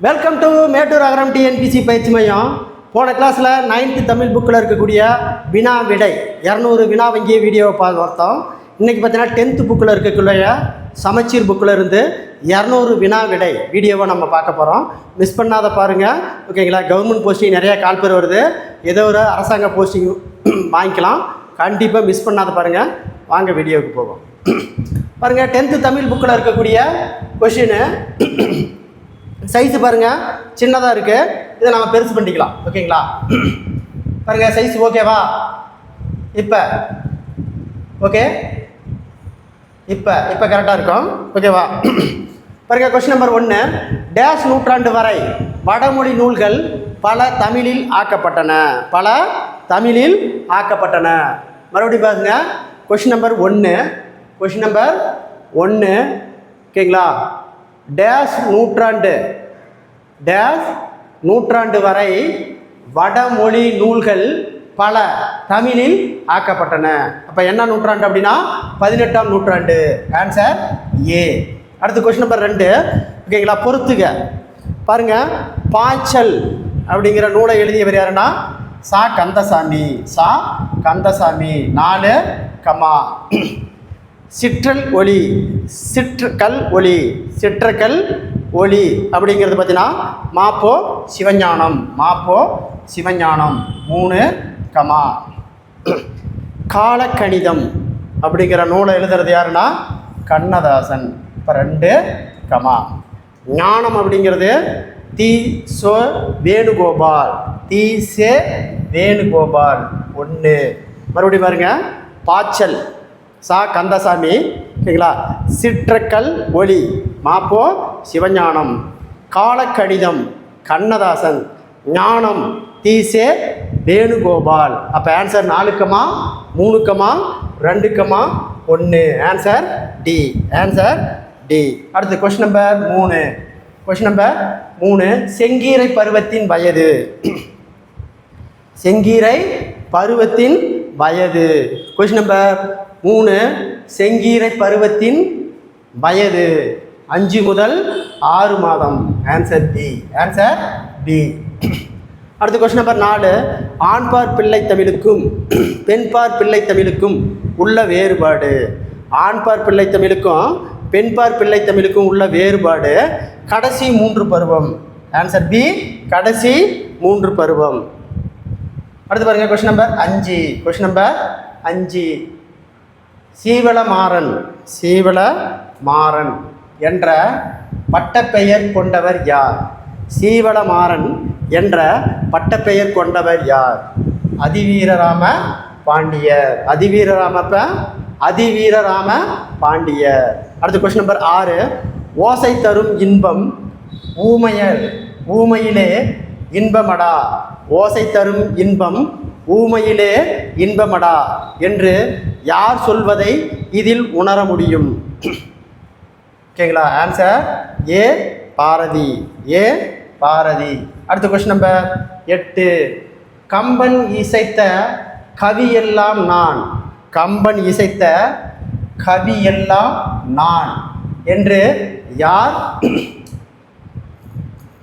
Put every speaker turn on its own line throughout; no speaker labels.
Welcome to Mettur Agaram TNPSC பயிற்சி மையம். போன கிளாஸில் 9th தமிழ் புக்கில் இருக்கக்கூடிய வினா விடை 200 வினா வங்கிய வீடியோவை பார்த்தோம். இன்றைக்கி பார்த்தீங்கன்னா 10th புக்கில் இருக்கக்கூடிய சமச்சீர் புக்கில் இருந்து 200 வினா விடை வீடியோவை நம்ம பார்க்க போகிறோம். மிஸ் பண்ணாத பாருங்கள், ஓகேங்களா? கவர்மெண்ட் போஸ்டிங் நிறையா கால் பேர் வருது, ஏதோ ஒரு அரசாங்க போஸ்டிங் வாங்கிக்கலாம். கண்டிப்பாக மிஸ் பண்ணாத பாருங்கள். வாங்க வீடியோவுக்கு போவோம். பாருங்கள், 10th தமிழ் புக்கில் இருக்கக்கூடிய கொஷினு சைஸு பாருங்கள், சின்னதாக இருக்குது. இதை நம்ம பெருசு பண்ணிக்கலாம், ஓகேங்களா? பாருங்கள், சைஸ் ஓகேவா? இப்போ ஓகே, இப்போ கரெக்டாக இருக்கும், ஓகேவா? பாருங்கள், கொஸ்டின் நம்பர் 1. டேஷ் நூற்றாண்டு வரை வடமொழி நூல்கள் பல தமிழில் ஆக்கப்பட்டன. மறுபடியும் பாருங்க, கொஸ்டின் நம்பர் 1, ஓகேங்களா? டேஷ் நூற்றாண்டு வரை வடமொழி நூல்கள் பல தமிழில் ஆக்கப்பட்டன. அப்போ என்ன நூற்றாண்டு அப்படின்னா 18ஆம் நூற்றாண்டு. Answer A. அடுத்து கொஸ்டின் நம்பர் 2, ஓகேங்களா? பொறுத்துக. பாருங்க, பாய்ச்சல் அப்படிங்கிற நூலை எழுதியவர் யாருன்னா சா கந்தசாமி. 4 கமா. சிற்றக்கல் ஒளி அப்படிங்கிறது பார்த்தீங்கன்னா மாப்போ சிவஞானம். 3 கமா. காலக்கணிதம் அப்படிங்கிற நூலை எழுதுறது யாருன்னா கண்ணதாசன். இப்போ 2 கமா. ஞானம் அப்படிங்கிறது தி சோ வேணுகோபால். 1. மறுபடியும் பாருங்க, பாய்ச்சல் சா கந்தசாமி, ஓகேங்களா? சிற்றக்கல் ஒளி மாப்போ சிவஞானம். காலக்கணிதம் கண்ணதாசன். ஞானம் தீசே வேணுகோபால். அப்போ answer 4 comma 3 comma 2 comma 1. Answer D. அடுத்து கொஸ்டின் நம்பர் 3. செங்கீரை பருவத்தின் வயது. Question number 3. செங்கீரை பருவத்தின் வயது 5 முதல் 6 மாதம். Answer B. அடுத்த கொஸ்டின் நம்பர் 4. ஆண்பார் பிள்ளை தமிழுக்கும் பெண்பார் பிள்ளை தமிழுக்கும் உள்ள வேறுபாடு. ஆண்பார் பிள்ளை தமிழுக்கும் பெண்பார் பிள்ளை தமிழுக்கும் உள்ள வேறுபாடு கடைசி 3 பருவம். ஆன்சர் பி, கடைசி 3 பருவம். அடுத்து பாருங்க, கொஸ்டின் நம்பர் 5. சீவளமாறன் என்ற பட்டப்பெயர் கொண்டவர் யார்? அதிவீரராம பாண்டியர். அடுத்து கொஸ்டின் நம்பர் 6. ஓசை தரும் இன்பம் ஊமையிலே இன்பமடா. ஓசை தரும் இன்பம் ஊமையிலே இன்பமடா என்று யார் சொல்வதை இதில் உணர முடியும்? ஓகேங்களா? Answer A, Bharathi. அடுத்த கொஸ்டின் நம்பர் 8. கம்பன் இசைத்த கவியெல்லாம் நான் என்று யார்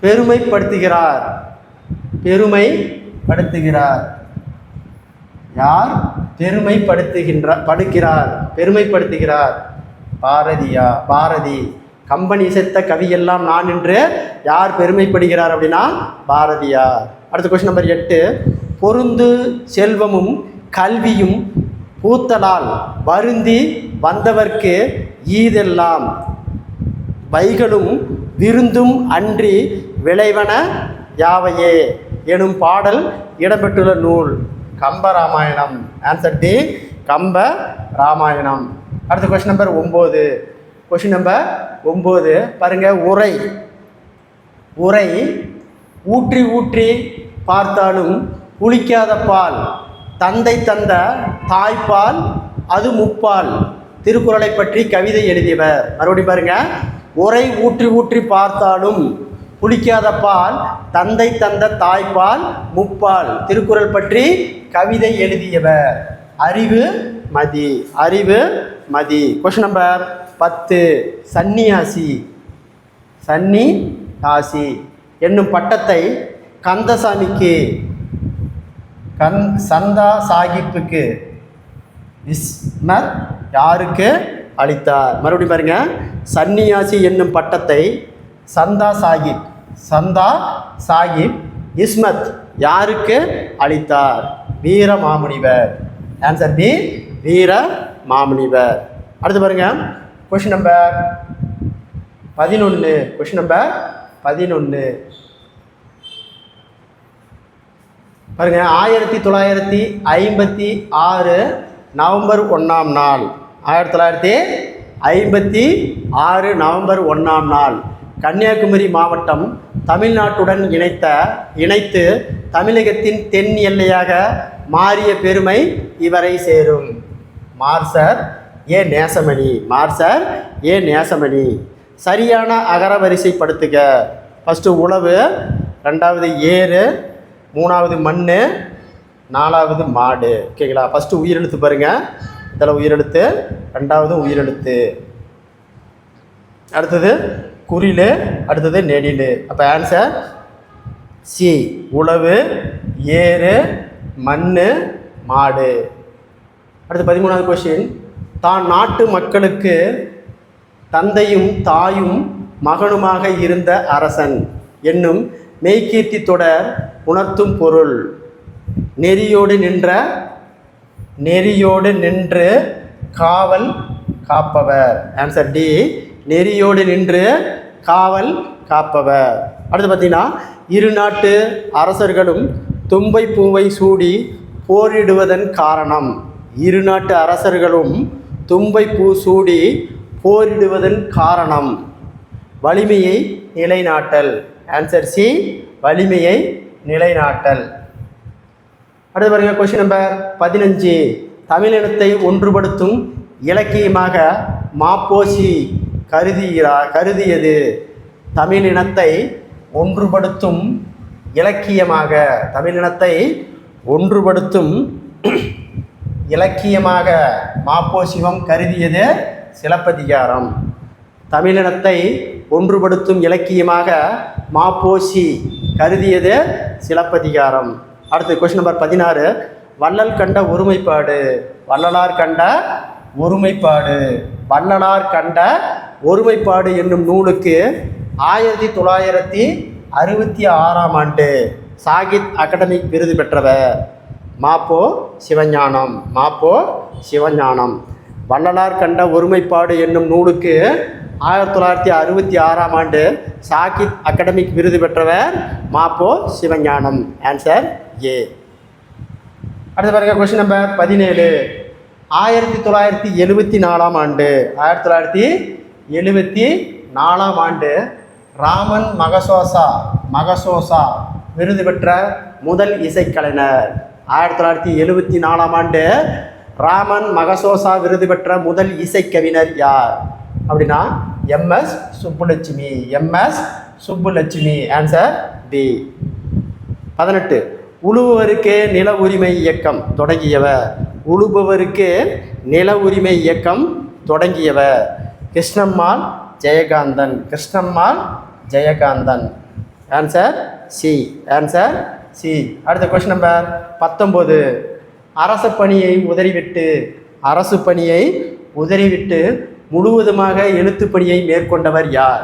பெருமைப்படுத்துகிறார்? பாரதி. கம்பன் இசைத்த கவியெல்லாம் நான் என்று யார் பெருமைப்படுகிறார் அப்படின்னா பாரதியார். அடுத்த கொஸ்டின் நம்பர் 8. பொருந்து செல்வமும் கல்வியும் பூத்தலால் வருந்தி வந்தவர்க்கு ஈதெல்லாம் வைகளும் விருந்தும் அன்றி விளைவன யாவையே எனும் பாடல் இடம்பெற்றுள்ள நூல் கம்பராமாயணம். Answer D, Kambaramayanam. அடுத்த கொஸ்டின் நம்பர் 9. பாருங்க, உரை ஊற்றி பார்த்தாலும் புளிக்காத பால் தந்தை தந்த தாய்ப்பால் அது முப்பால். திருக்குறளை பற்றி கவிதை எழுதியவர். மறுபடியும் பாருங்க, உரை ஊற்றி பார்த்தாலும் புளிக்காத பால் தந்தை தந்த தாய்ப்பால் முப்பால். திருக்குறள் பற்றி கவிதை எழுதியவர். அறிவு மதி. Question number 10. சன்னியாசி. என்னும் பட்டத்தை கந்தசாமிக்கு சந்தா சாஹிப்புக்கு இஸ்மத் யாருக்கு அளித்தார்? மறுபடியும் பாருங்க, சன்னியாசி என்னும் பட்டத்தை சந்தா சாஹிப் இஸ்மத் யாருக்கு அளித்தார்? வீர மாமுனிவர். ஆன்சர் பி, வீர மாமுனிவர். அடுத்து பாருங்க, கொஸ்டின் நம்பர் 11. கொஸ்டின் நம்பர் 11 பாருங்க. 1956 நவம்பர் 1ஆம் நாள், 1956 நவம்பர் 1ஆம் நாள் கன்னியாகுமரி மாவட்டம் தமிழ்நாட்டுடன் இணைத்து தமிழகத்தின் தென் எல்லையாக மாறிய பெருமை இவரை சேரும். மார்சர் ஏ நேசமணி. சரியான அகரவரிசைப்படுத்துக. ஃபஸ்ட்டு உழவு, ரெண்டாவது ஏறு, மூணாவது மண், நாலாவது மாடு. ஓகேங்களா? ஃபஸ்ட்டு உயிரெழுத்து பாருங்கள், இதில் உயிரெழுத்து, ரெண்டாவது உயிரெழுத்து, அடுத்தது குறில், அடுத்தது நெடில். அப்போ ஆன்சர் சி, உழவு, ஏறு, மண், மாடு. அடுத்து 13வது கொஸ்டின். தான் நாட்டு மக்களுக்கு தந்தையும் தாயும் மகனுமாக இருந்த அரசன் என்னும் மெய்கீர்த்தி தொடர் உணர்த்தும் பொருள். நெறியோடு நின்று காவல் காப்பவர். ஆன்சர் டி, நெறியோடு நின்று காவல் காப்பவர். அடுத்து பார்த்தீங்கன்னா, இரு நாட்டு அரசர்களும் தும்பை பூவை சூடி போரிடுவதன் காரணம். இரு நாட்டு அரசர்களும் தும்பை பூ சூடி போரிடுவதன் காரணம் வலிமையை நிலைநாட்டல். ஆன்சர் சி, வலிமையை நிலைநாட்டல். அடுத்து பாருங்க, கொஸ்டின் நம்பர் 15. தமிழினத்தை ஒன்றுபடுத்தும் இலக்கியமாக மாப்போசி கருதியது. தமிழினத்தை ஒன்றுபடுத்தும் இலக்கியமாக மாப்போசிவம் கருதியது சிலப்பதிகாரம். தமிழினத்தை ஒன்றுபடுத்தும் இலக்கியமாக மாப்போசி கருதியது சிலப்பதிகாரம். அடுத்து கொஸ்டின் நம்பர் 16. வள்ளலார் கண்ட ஒருமைப்பாடு என்னும் நூலுக்கு 1966ஆம் ஆண்டு சாகித் அகாடமிக் விருது பெற்றவர். மாப்போ சிவஞானம். வள்ளலார் கண்ட ஒருமைப்பாடு என்னும் நூலுக்கு 1966ஆம் ஆண்டு சாகித் அகாடமிக் விருது பெற்றவர் மாப்போ சிவஞானம். Answer A. அடுத்து பாருங்க, கொஸ்டின் நம்பர் 17. 1974ஆம் ஆண்டு ராமன் மகசோசா விருது பெற்ற முதல் இசைக்கலைஞர். 1974ஆம் ஆண்டு ராமன் மகசோசா விருது பெற்ற முதல் இசைக்கவிஞர் யார் அப்படின்னா எம்எஸ் சுப்புலட்சுமி. Answer B. 18. உழுபவருக்கு நில உரிமை இயக்கம் தொடங்கியவர். கிருஷ்ணம்மாள் ஜெயகாந்தன். Answer C. அடுத்த கொஸ்டின் நம்பர் 19. அரசு பணியை உதறிவிட்டு முழுவதுமாக எழுத்து பணியை மேற்கொண்டவர் யார்?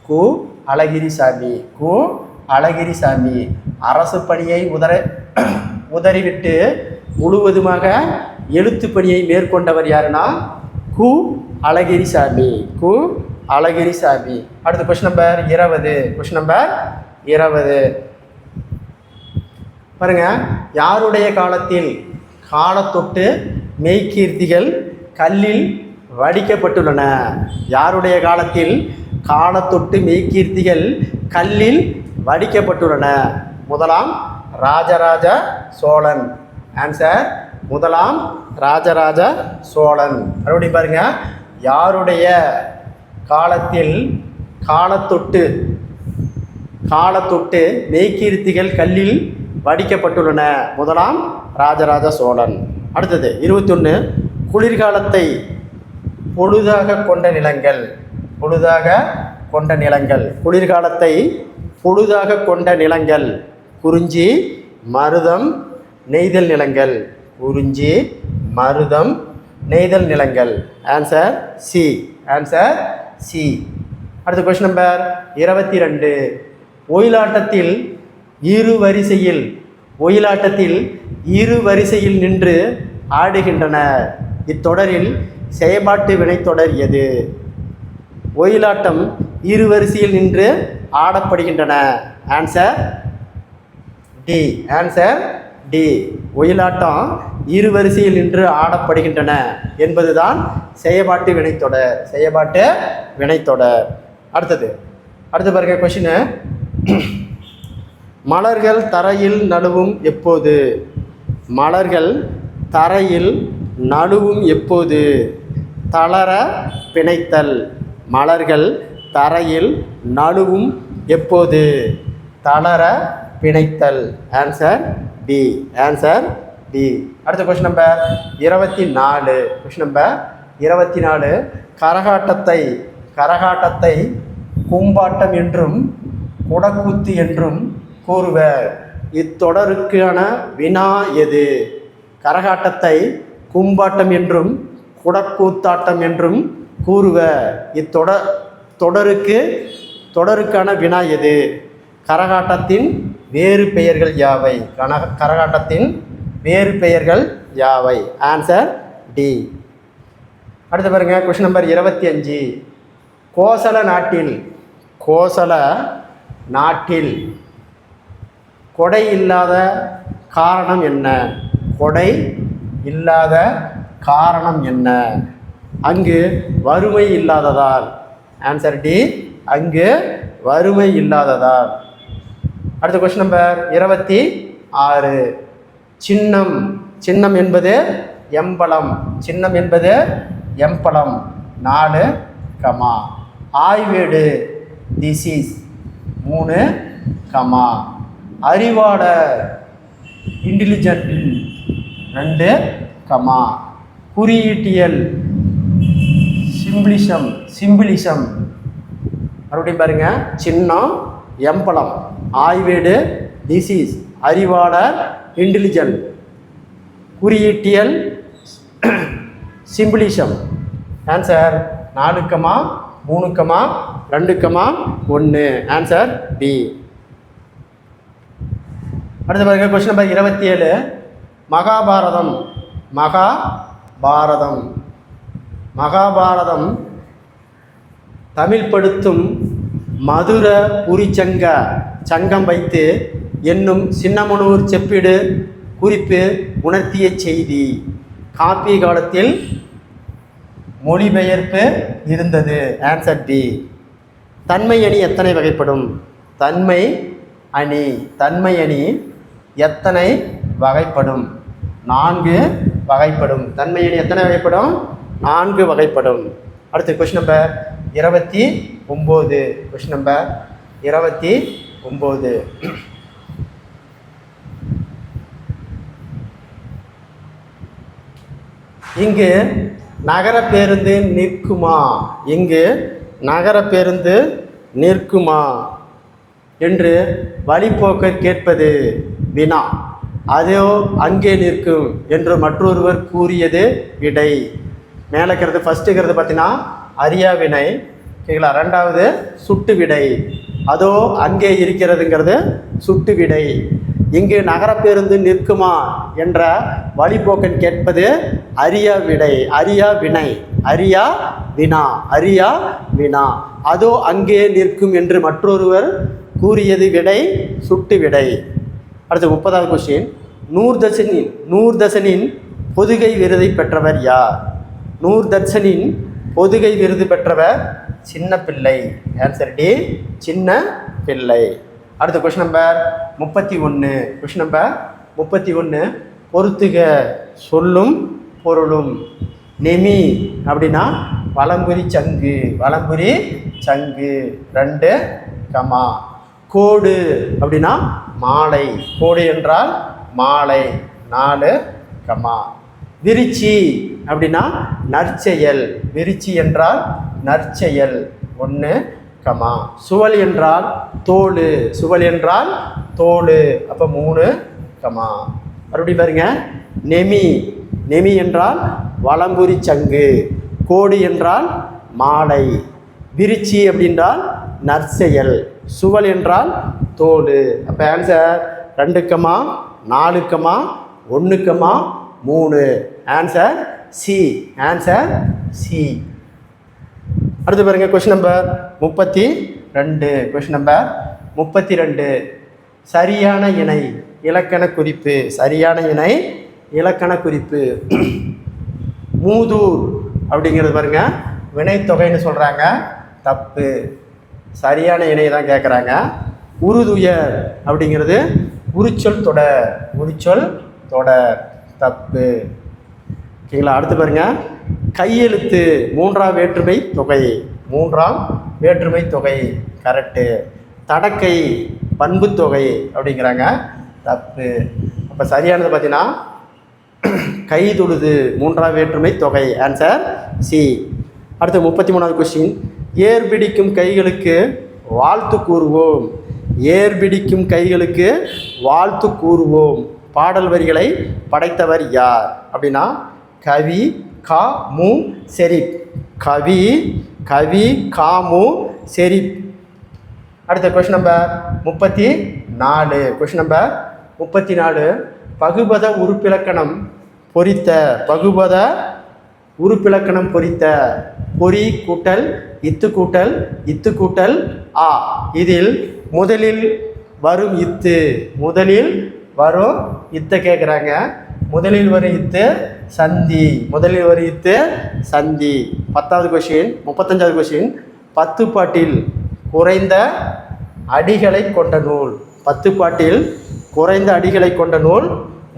கு அழகிரிசாமி. அரசு பணியை உதறிவிட்டு முழுவதுமாக எழுத்து பணியை மேற்கொண்டவர் யாருன்னா கு அழகிரிசாமி. அடுத்த கொஸ்டின் நம்பர் 20. பாருங்க, யாருடைய காலத்தொட்டு மெய்கீர்த்திகள் கல்லில் வடிக்கப்பட்டுள்ளன? யாருடைய காலத்தொட்டு மெய்கீர்த்திகள் கல்லில் வடிக்கப்பட்டுள்ளன? முதலாம் ராஜராஜ சோழன். ஆன்சர் முதலாம் ராஜராஜ சோழன். மறுபடியும் பாருங்க, யாருடைய காலத்தொட்டு மெய்கீர்த்திகள் கல்லில் வடிக்கப்பட்டுள்ளன? முதலாம் ராஜராஜ சோழன். அடுத்தது 21. குளிர்காலத்தை பொழுதாக கொண்ட நிலங்கள். குளிர்காலத்தை பொழுதாக கொண்ட நிலங்கள் குறிஞ்சி மருதம் நெய்தல் நிலங்கள். குறிஞ்சி மருதம் நெய்தல் நிலங்கள். Answer C. Answer C. அடுத்த கொஸ்டின் நம்பர் 22. ஒயிலாட்டத்தில் இரு வரிசையில் நின்று ஆடுகின்றன. இத்தொடரில் செயல்பாட்டு வினைத்தொடர் எது? ஒயிலாட்டம் இரு வரிசையில் நின்று ஆடப்படுகின்றன. Answer D. Answer D. ஒயிலாட்டம் இரு வரிசையில் நின்று ஆடப்படுகின்றன என்பதுதான் செயல்பாட்டு வினைத்தொடர். செயல்பாட்டு வினைத்தொடர். அடுத்து பாருங்க கொஸ்டின். மலர்கள் தரையில் நழுவும் எப்போது? மலர்கள் தரையில் நழுவும் எப்போது? தளர பிணைத்தல். மலர்கள் தரையில் நழுவும் எப்போது? தளர பிணைத்தல். Answer D. Answer D. அடுத்த கொஸ்டின் நம்பர் 24. Question number 24. கரகாட்டத்தை கும்பாட்டம் என்றும் குடக்கூத்து என்றும் கூறுவர். இத்தொடருக்கான வினா எது? கரகாட்டத்தை கும்பாட்டம் என்றும் குடக்கூத்தாட்டம் என்றும் கூறுவர். தொடருக்கான வினா எது? கரகாட்டத்தின் வேறு பெயர்கள் யாவை? கரகாட்டத்தின் வேறு பெயர்கள் யாவை? Answer D. அடுத்து பாருங்க கொஸ்டின் நம்பர் 25. கோசல நாட்டில் கொடை இல்லாத காரணம் என்ன? கொடை இல்லாத காரணம் என்ன? அங்கு வறுமை இல்லாததால். Answer D. அங்கு வறுமை இல்லாததால். அடுத்த கொஸ்டின் நம்பர் 26. சின்னம் என்பது எம்பளம். சின்னம் என்பது எம்பளம். 4 கமா. ஆய்வேடு திசீஸ் 3 கமா. அறிவாளர் இன்டெலிஜென்ட் 2 கமா. குறியீட்டியல் சிம்பிளிசம் மறுபடியும் பாருங்க. சின்னம் எம்பளம் ஆய்வேடு டிசீஸ் அறிவாளர் இன்டெலிஜென்ட் குறியீட்டியல் symbolism. Answer 4 comma 3 comma 2 comma 1. Answer D. அடுத்து பாருங்க கொஸ்டின் நம்பர் 27. மகாபாரதம் தமிழ் படுத்தும் மதுர புரிச்சங்க சங்கம் வைத்து என்னும் சின்னமனூர் செப்பிடு குறிப்பு உணர்த்திய செய்தி. காப்பிய காலத்தில் மொழிபெயர்ப்பு இருந்தது. Answer D. தன்மை அணி எத்தனை வகைப்படும்? தன்மை அணி எத்தனை வகைப்படும்? 4 வகைப்படும். தன்மை அணி எத்தனை வகைப்படும்? 4 வகைப்படும். அடுத்து கொஸ்டின் நம்பர் 29. Question number 29. இங்கு நகர பேருந்து நிற்குமா என்று வழிபோக்கர் கேட்பது வினா. அதோ அங்கே நிற்கும் என்று மற்றொருவர் கூறியது விடை. மேலே இருக்கிறது ஃபஸ்ட்டுங்கிறது பார்த்தீங்கன்னா அரியா வினை. ஓகேங்களா? 2வது சுட்டு விடை. அதோ அங்கே இருக்கிறதுங்கிறது சுட்டு விடை. இங்கு நகர பேருந்து நிற்குமா என்ற வழிபோக்கன் கேட்பது அரியா வினா. அதோ அங்கே நிற்கும் என்று மற்றொருவர் கூறியது விடை சுட்டு விடை. அடுத்து 30வது கொஸ்டின். நூர்தர்ஷனின் பொதுகை விருதை பெற்றவர் யார்? நூர்தர்ஷனின் பொதுகை விருது பெற்றவர் சின்ன பிள்ளை. Answer D. சின்ன பிள்ளை. அடுத்த கொஸ்டின் நம்பர் 31. Question number 31. பொறுத்துக சொல்லும் பொருளும். நெமி அப்படின்னா வலம்புரி சங்கு 2 கமா. கோடு அப்படின்னா மாலை. கோடு என்றால் மாலை 4 கமா. விருச்சி அப்படின்னா நற்செயல். விருச்சி என்றால் நற்செயல் 1 கமா. சுவல் என்றால் தோல், சுவல் என்றால் தோல், அப்போ 3 கமா. மறுபடியும் பாருங்க, நெமி, நெமி என்றால் வலம்புரி சங்கு, கோடி என்றால் மாலை, விரிச்சி அப்படின்றால் நற்செயல், சுவல் என்றால் தோல். அப்போ answer 2 comma 4 comma 1 comma 3. Answer C, answer C. அடுத்து பாருங்க கொஸ்டின் நம்பர் 32. Question number 32. சரியான இணை இலக்கண குறிப்பு, சரியான இணை இலக்கண குறிப்பு. மூதூர் அப்படிங்கிறது பாருங்க வினைத்தொகைன்னு சொல்கிறாங்க, தப்பு. சரியான இணை தான் கேட்குறாங்க. உருதுயர் அப்படிங்கிறது உரிச்சொல் தொடர், உரிச்சொல் தொடர், தப்பு. ஓகேங்களா. அடுத்து பாருங்க, கையெழுத்து 3ஆம் வேற்றுமை தொகை, 3ஆம் வேற்றுமை தொகை, கரெக்டு. தடக்கை பண்பு தொகை அப்படிங்கிறாங்க, தப்பு. அப்போ சரியானது பார்த்தீங்கன்னா கை தொழுது 3ஆம் வேற்றுமை தொகை, ஆன்சர் சி. அடுத்து 33வது கொஸ்டின். ஏர் பிடிக்கும் கைகளுக்கு வாழ்த்து கூறுவோம், ஏர் பிடிக்கும் கைகளுக்கு வாழ்த்து கூறுவோம். பாடல் வரிகளை படைத்தவர் யார் அப்படின்னா கவி கா மு ஷெரீப், கவி கவி கா மு ஷெரீப். அடுத்த கொஸ்டின் நம்பர் 34. Question number 34. பகுபத உறுப்பிலக்கணம் பொறித்த, பகுபத உறுப்பிலக்கணம் பொறித்த. பொறி கூட்டல் இத்து கூட்டல் இத்து கூட்டல் ஆ. இதில் முதலில் வரும் இத்து, முதலில் வரும் இத்தை கேட்குறாங்க. முதலில் வரும் இத்து சந்தி, முதலில் வரும் இத்து சந்தி. 10வது கொஸ்டின். 35வது கொஸ்டின். 10 பாட்டில் குறைந்த அடிகளை கொண்ட நூல், 10 பாட்டில் குறைந்த அடிகளை கொண்ட நூல்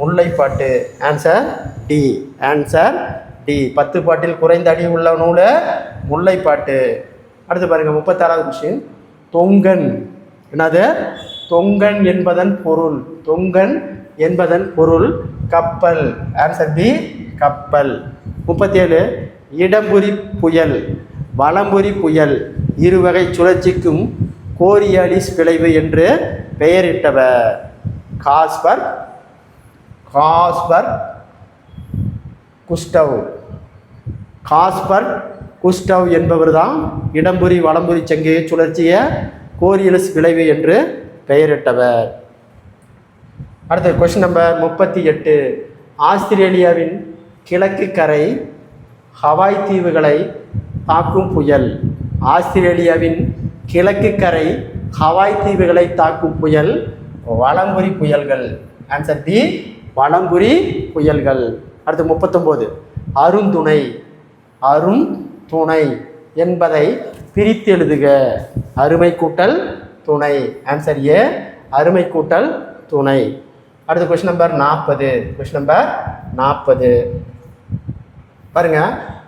முல்லைப்பாட்டு, ஆன்சர் டி, ஆன்சர் டி. 10 பாட்டில் குறைந்த அடி உள்ள நூல் முல்லைப்பாட்டு. அடுத்து பாருங்கள் 36வது கொஸ்டின். தொங்கன் என்னது? தொங்கன் என்பதன் பொருள், தொங்கன் என்பதன் பொருள் கப்பல், ஆன்சர் பி, கப்பல். 37. இடம்புரி புயல் வலம்புரி புயல் இருவகை சுழற்சிக்கும் கோரியாலிஸ் விளைவு என்று பெயரிட்டவர் Casper, Casper Gustave, Casper Gustave என்பவர் தான் இடம்புரி வலம்புரி சங்கு சுழற்சிய கோரியலிஸ் விளைவு என்று பெயரிட்டவர். அடுத்த கொஸ்டின் நம்பர் 38. ஆஸ்திரேலியாவின் கிழக்கு கரை ஹவாய் தீவுகளை தாக்கும் புயல், ஆஸ்திரேலியாவின் கிழக்கு கரை ஹவாய் தீவுகளை தாக்கும் புயல் வலம்புரி புயல்கள், ஆன்சர் டி, வலம்புரி புயல்கள். அடுத்து 39. அருந்துணை, அருந்துணை என்பதை பிரித்து எழுதுக. அருமை கூட்டல் துணை, ஆன்சர் ஏ, அருமை கூட்டல் துணை. அடுத்து கொஸ்டின் நம்பர் 40. கொஸ்டின் நம்பர் 40 பாருங்க.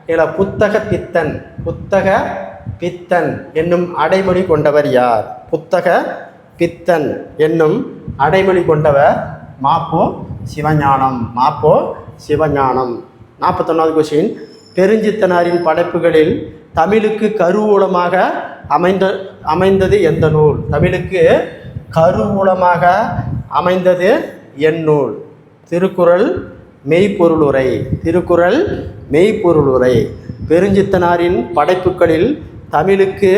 இதில் புத்தக பித்தன், புத்தக பித்தன் என்னும் அடைமொழி கொண்டவர் யார்? புத்தக பித்தன் என்னும் அடைமொழி கொண்டவர் மாப்போ சிவஞானம், மாப்போ சிவஞானம். 41வது கொஸ்டின். பெருஞ்சித்தனாரின் படைப்புகளில் தமிழுக்கு கருவூலமாக அமைந்தது எந்த நூல்? தமிழுக்கு கருவூலமாக அமைந்தது என் நூல்? திருக்குறள் மெய்ப்பொருளுரை, திருக்குறள் மெய்ப்பொருளுரை. பெருஞ்சித்தனாரின் படைப்புகளில் தமிழுக்கு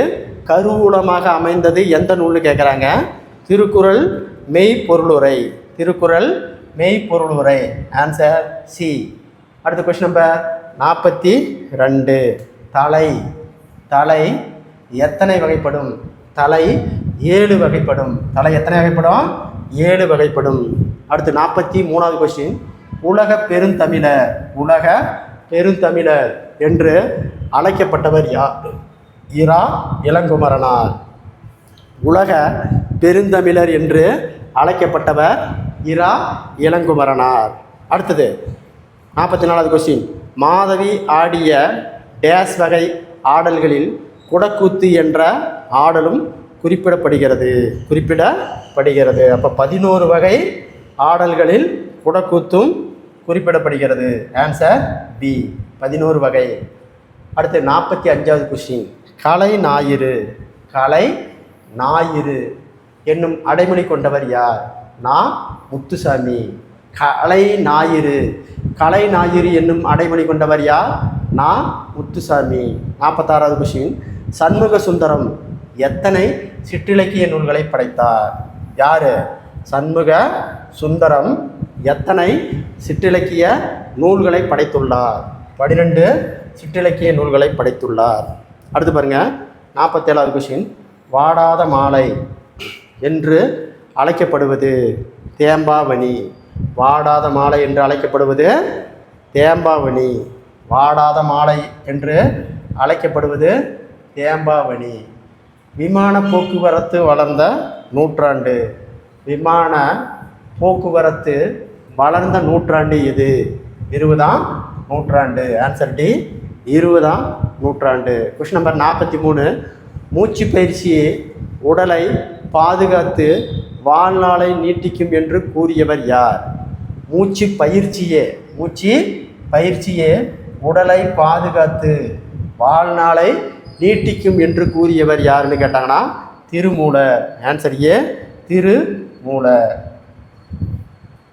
கருவூலமாக அமைந்தது எந்த நூல்னு கேட்குறாங்க. திருக்குறள் மெய்ப்பொருளுரை, திருக்குறள் மெய்ப்பொருளுரை, ஆன்சர் சி. அடுத்த கொஸ்டின் நம்பர் 42. தலை, தலை எத்தனை வகைப்படும்? தலை 7 வகைப்படும். தலை எத்தனை வகைப்படும்? 7 வகைப்படும். அடுத்து 43வது கொஸ்டின். உலக பெருந்தமிழர், உலக பெருந்தமிழர் என்று அழைக்கப்பட்டவர் யார்? இரா இளங்குமரனார். உலக பெருந்தமிழர் என்று அழைக்கப்பட்டவர் இரா இளங்குமரனார். அடுத்தது 44வது கொஸ்டின். மாதவி ஆடிய டேஸ் வகை ஆடல்களில் குடக்கூத்து என்ற ஆடலும் குறிப்பிடப்படுகிறது, குறிப்பிடப்படுகிறது. அப்போ 11 வகை ஆடல்களில் குடக்கூத்தும் குறிப்பிடப்படுகிறது, ஆன்சர் பி, 11 வகை. அடுத்து 45வது கொஸ்டின். கலை ஞாயிறு, கலை ஞாயிறு என்னும் அடைமொழி கொண்டவர் யார்? நான் முத்துசாமி. கலை ஞாயிறு என்னும் அடைமொழி கொண்டவர் யார்? நான் முத்துசாமி. 46வது கொஸ்டின். சண்முக சுந்தரம் எத்தனை சிற்றிலக்கிய நூல்களை படைத்தார்? யாரு? சண்முக சுந்தரம் எத்தனை சிற்றிலக்கிய நூல்களை படைத்துள்ளார்? 12 சிற்றிலக்கிய நூல்களை படைத்துள்ளார். அடுத்து பாருங்க 47வது கொஸ்டின். வாடாத மாலை என்று அழைக்கப்படுவது தேம்பாவணி. வாடாத மாலை என்று அழைக்கப்படுவது தேம்பாவணி. வாடாத மாலை என்று அழைக்கப்படுவது தேம்பாவணி. விமான போக்குவரத்து வளர்ந்த நூற்றாண்டு. விமான போக்குவரத்து வளர்ந்த நூற்றாண்டு எது? 20ஆம் நூற்றாண்டு. ஆன்சர் டி, 20ஆம் நூற்றாண்டு. Question number 43. மூச்சு பயிற்சியே உடலை பாதுகாத்து வாழ்நாளை நீட்டிக்கும் என்று கூறியவர் யார்? மூச்சு பயிற்சியே உடலை பாதுகாத்து வாழ்நாளை நீட்டிக்கும் என்று கூறியவர் யாருன்னு கேட்டாங்கன்னா Thirumoolar. Answer A, Thirumoolar.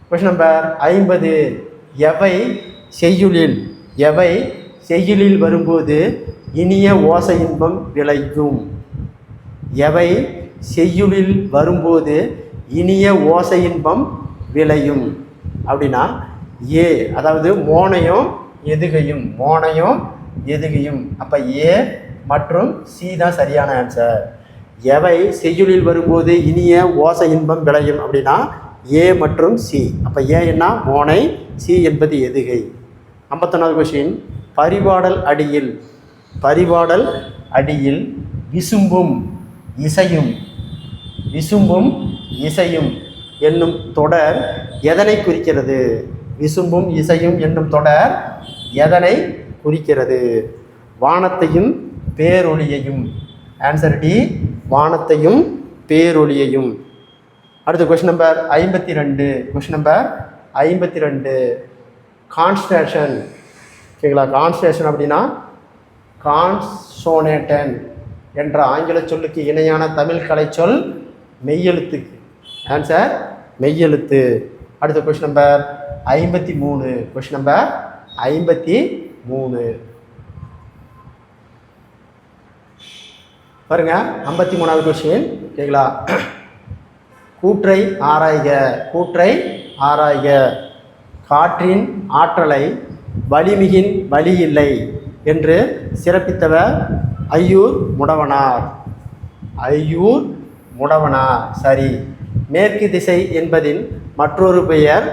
Question number 50. எவை செய்யுளில் வரும்போது இனிய ஓசை இன்பம் விளையும்? எவை செய்யுளில் வரும்போது இனிய ஓசை இன்பம் விளையும் அப்படின்னா ஏ, அதாவது மோனையும் எதுகையும். அப்போ ஏ மற்றும் சி தான் சரியான ஆன்சர். எவை செய்யுளில் வரும்போது இனிய ஓசை இன்பம் விளையும் அப்படின்னா ஏ மற்றும் சி. அப்போ ஏ என்ன? மோனை, சி என்பது எதுகை. 51வது கொஸ்டின். பரிபாடல் அடியில் விசும்பும் இசையும் என்னும் தொடர் எதனை குறிக்கிறது? விசும்பும் இசையும் என்னும் தொடர் எதனை குறிக்கிறது? வானத்தையும் பேரொளியையும். ஆன்சர் டி, வானத்தையும் பேரொளியையும். அடுத்த கொஸ்டின் நம்பர் 52. கான்ஸ்டேஷன். ஓகேங்களா? கான்ஸ்டேஷன் அப்படின்னா கான்சோனேட்டன் என்ற ஆங்கில சொல்லுக்கு இணையான தமிழ் கலைச்சொல் மெய்யெழுத்துக்கு. ஆன்சர் மெய்யெழுத்து. அடுத்த கொஸ்டின் நம்பர் 53. பாருங்க 53வது கொஸ்டின். ஓகேங்களா? கூற்றை ஆராய்க. காற்றின் ஆற்றலை வலிமிகின் வழி இல்லை என்று சிறப்பித்தவர் ஐயூர் முடவனார். சரி. மேற்கு திசை என்பதின் மற்றொரு பெயர்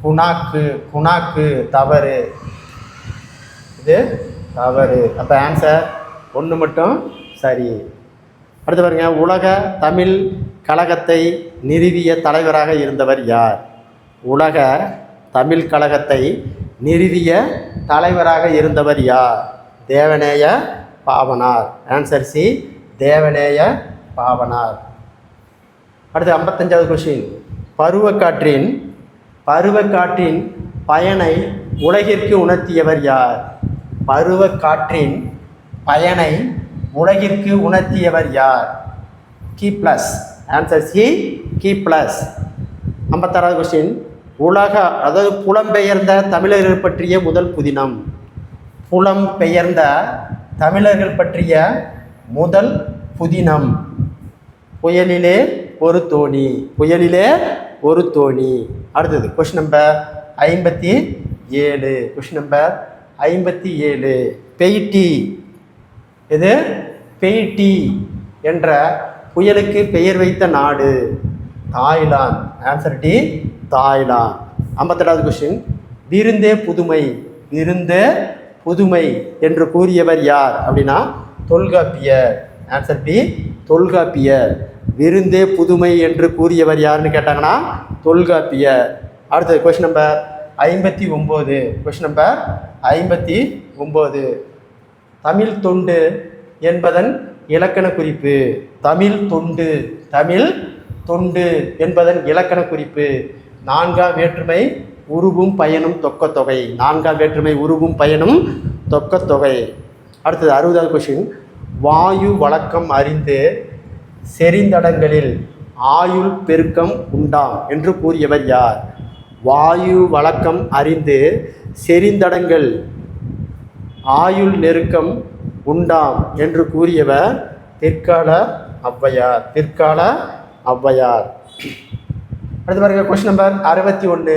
குணாக்கு. தவறு. இது தவறு. அப்போ ஆன்சர் 1 மட்டும் சரி. அடுத்து பாருங்க. உலக தமிழ் கழகத்தை நிறுவிய தலைவராக இருந்தவர் யார்? உலக தமிழ் கழகத்தை நிறுவிய தலைவராக இருந்தவர் யார்? தேவநேய பாவனார். Answer C, Devaneya Pavanar. அடுத்து 55வது கொஸ்டின். பருவக்காற்றின் பயனை உலகிற்கு உணர்த்தியவர் யார்? பருவக்காற்றின் பயனை உலகிற்கு உணர்த்தியவர் யார்? கீப்ளஸ். ஆன்சர் சி, கீப்ளஸ். 56வது கொஸ்டின். அதாவது புலம்பெயர்ந்த தமிழர்கள் பற்றிய முதல் புதினம். புலம்பெயர்ந்த தமிழர்கள் பற்றிய முதல் புதினம். புயலிலே ஒரு தோணி. அடுத்தது கொஸ்டின் நம்பர் 57. பெய்ட்டி. இது பெய்ட்டி என்ற புயலுக்கு பெயர் வைத்த நாடு தாய்லாந்து. Answer D, Thailand. 58வது கொஸ்டின். விருந்தே புதுமை என்று கூறியவர் யார் அப்படின்னா தொல்காப்பியர். Answer D, Tholkappiyar. விருந்தே புதுமை என்று கூறியவர் யாருன்னு கேட்டாங்கன்னா தொல்காப்பியர். அடுத்தது கொஸ்டின் நம்பர் 59. தமிழ் தொண்டு என்பதன் இலக்கண குறிப்பு. தமிழ் தொண்டு என்பதன் இலக்கண குறிப்பு. 4ஆம் வேற்றுமை உருவும் பயனும் தொக்கத்தொகை. 4ஆம் வேற்றுமை உருவும் பயனும் தொக்கத்தொகை. அடுத்தது 60வது கொஸ்டின். வாயு வழக்கம் அறிந்து செறிந்தடங்களில் ஆயுள் பெருக்கம் உண்டாம் என்று கூறியவர் யார்? வாயு வழக்கம் அறிந்து செறிந்தடங்கள் ஆயுள் நெருக்கம் உண்டாம் என்று கூறியவர் பிற்கால ஔவையார். பிற்கால ஔவையார். அடுத்து பாருங்க, கொஸ்டின் நம்பர் 61.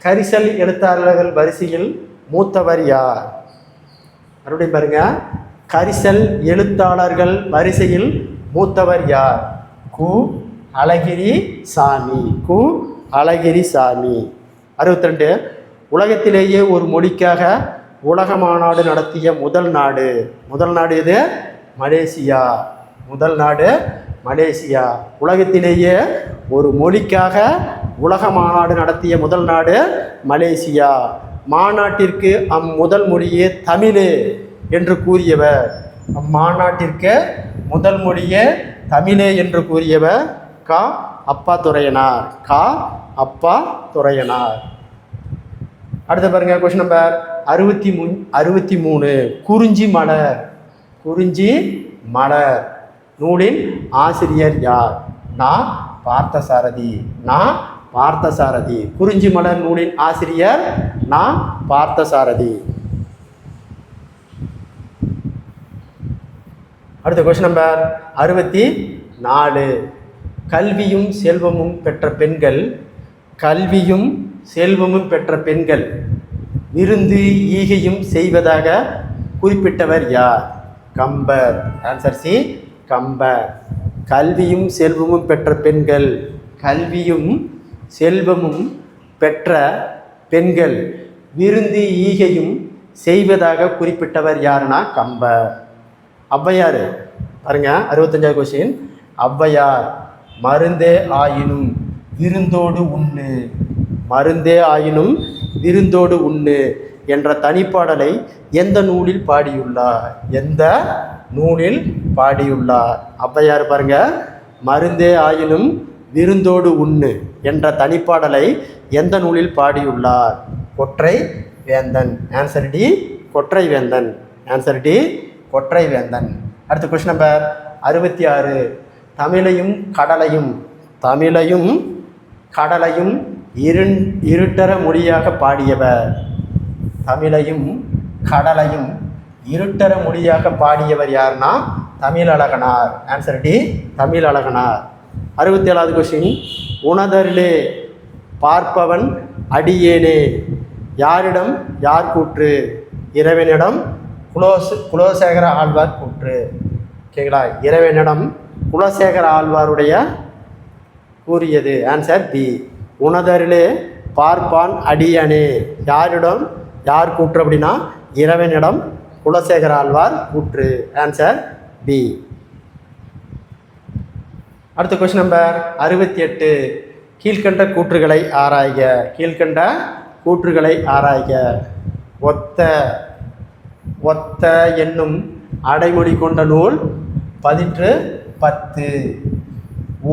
கரிசல் எழுத்தாளர்கள் வரிசையில் மூத்தவர் யார்? மறுபடியும் பாருங்க, கரிசல் எழுத்தாளர்கள் வரிசையில் மூத்தவர் யார்? கு அழகிரி சாமி. கு அழகிரி சாமி. 62. உலகத்திலேயே ஒரு மொழிக்காக உலக மாநாடு நடத்திய முதல் நாடு. முதல் நாடு எது? மலேசியா. முதல் நாடு மலேசியா. உலகத்திலேயே ஒரு மொழிக்காக உலக மாநாடு நடத்திய முதல் நாடு மலேசியா. மாநாட்டிற்கு முதல் மொழியே தமிழ் என்று கூறியவர். அம்மாநாட்டிற்கு முதல் மொழியே தமிழே என்று கூறியவர் கா அப்பா துரையனார். கா அப்பா துரையனார். அடுத்து பாருங்க, கொஸ்டின் நம்பர் 63. குறிஞ்சி மலர். குறிஞ்சி மலர் நூலின் ஆசிரியர் யார்? நான் பார்த்தசாரதி. நான் பார்த்தசாரதி. குறிஞ்சி மலர் நூலின் ஆசிரியர் நான் பார்த்தசாரதி. அடுத்த கொஸ்டின் நம்பர் 64. கல்வியும் செல்வமும் பெற்ற பெண்கள். கல்வியும் செல்வமும் பெற்ற பெண்கள் விருந்து ஈகையும் செய்வதாக குறிப்பிட்டவர் யார்? கம்பர். Answer C, Kambar. கல்வியும் செல்வமும் பெற்ற பெண்கள். கல்வியும் செல்வமும் பெற்ற பெண்கள் விருந்து ஈகையும் செய்வதாக குறிப்பிட்டவர் யாருன்னா கம்பர். ஔவையார் பாருங்க, 65வது கொஸ்டின். ஔவையார் மருந்தே ஆயினும் விருந்தோடு உண்ணு. மருந்தே ஆயினும் விருந்தோடு உண்ணு என்ற தனிப்பாடலை எந்த நூலில் பாடியுள்ளார்? எந்த நூலில் பாடியுள்ளார்? ஔவையார் பாருங்க, மருந்தே ஆயினும் விருந்தோடு உண்ணு என்ற தனிப்பாடலை எந்த நூலில் பாடியுள்ளார்? கொற்றை வேந்தன். ஆன்சர் டி, கொற்றை வேந்தன். ஆன்சர் டி, கொற்றை வேந்தன். அடுத்த கொஸ்டின் நம்பர் 66. தமிழையும் கடலையும். தமிழையும் கடலையும் இருட்டற மொழியாக பாடியவர். தமிழையும் கடலையும் இருட்டற மொழியாக பாடியவர் யார்னா தமிழழகனார். Answer D, Thamizhazhaganar. 67வது கொஸ்டின். உணதரிலே பார்ப்பவன் அடியேனே யாரிடம் யார் கூற்று? இறைவனிடம் குலசேகர ஆழ்வார் கூற்று. ஓகேங்களா? இறைவனிடம் குலசேகர ஆழ்வாருடைய கூறியது. Answer B. உணதரிலே பார்ப்பான் அடியனே யாரிடம் யார் கூற்று அப்படின்னா இறைவனிடம் குலசேகர ஆழ்வார் கூற்று. Answer B. அடுத்த கொஸ்டின் நம்பர் 68. கீழ்கண்ட கூற்றுகளை ஆராய்க. கீழ்கண்ட கூற்றுகளை ஆராய்க. ஒத்த. ஒத்த என்னும் அடைமொழி கொண்ட நூல் பதிற்று 10.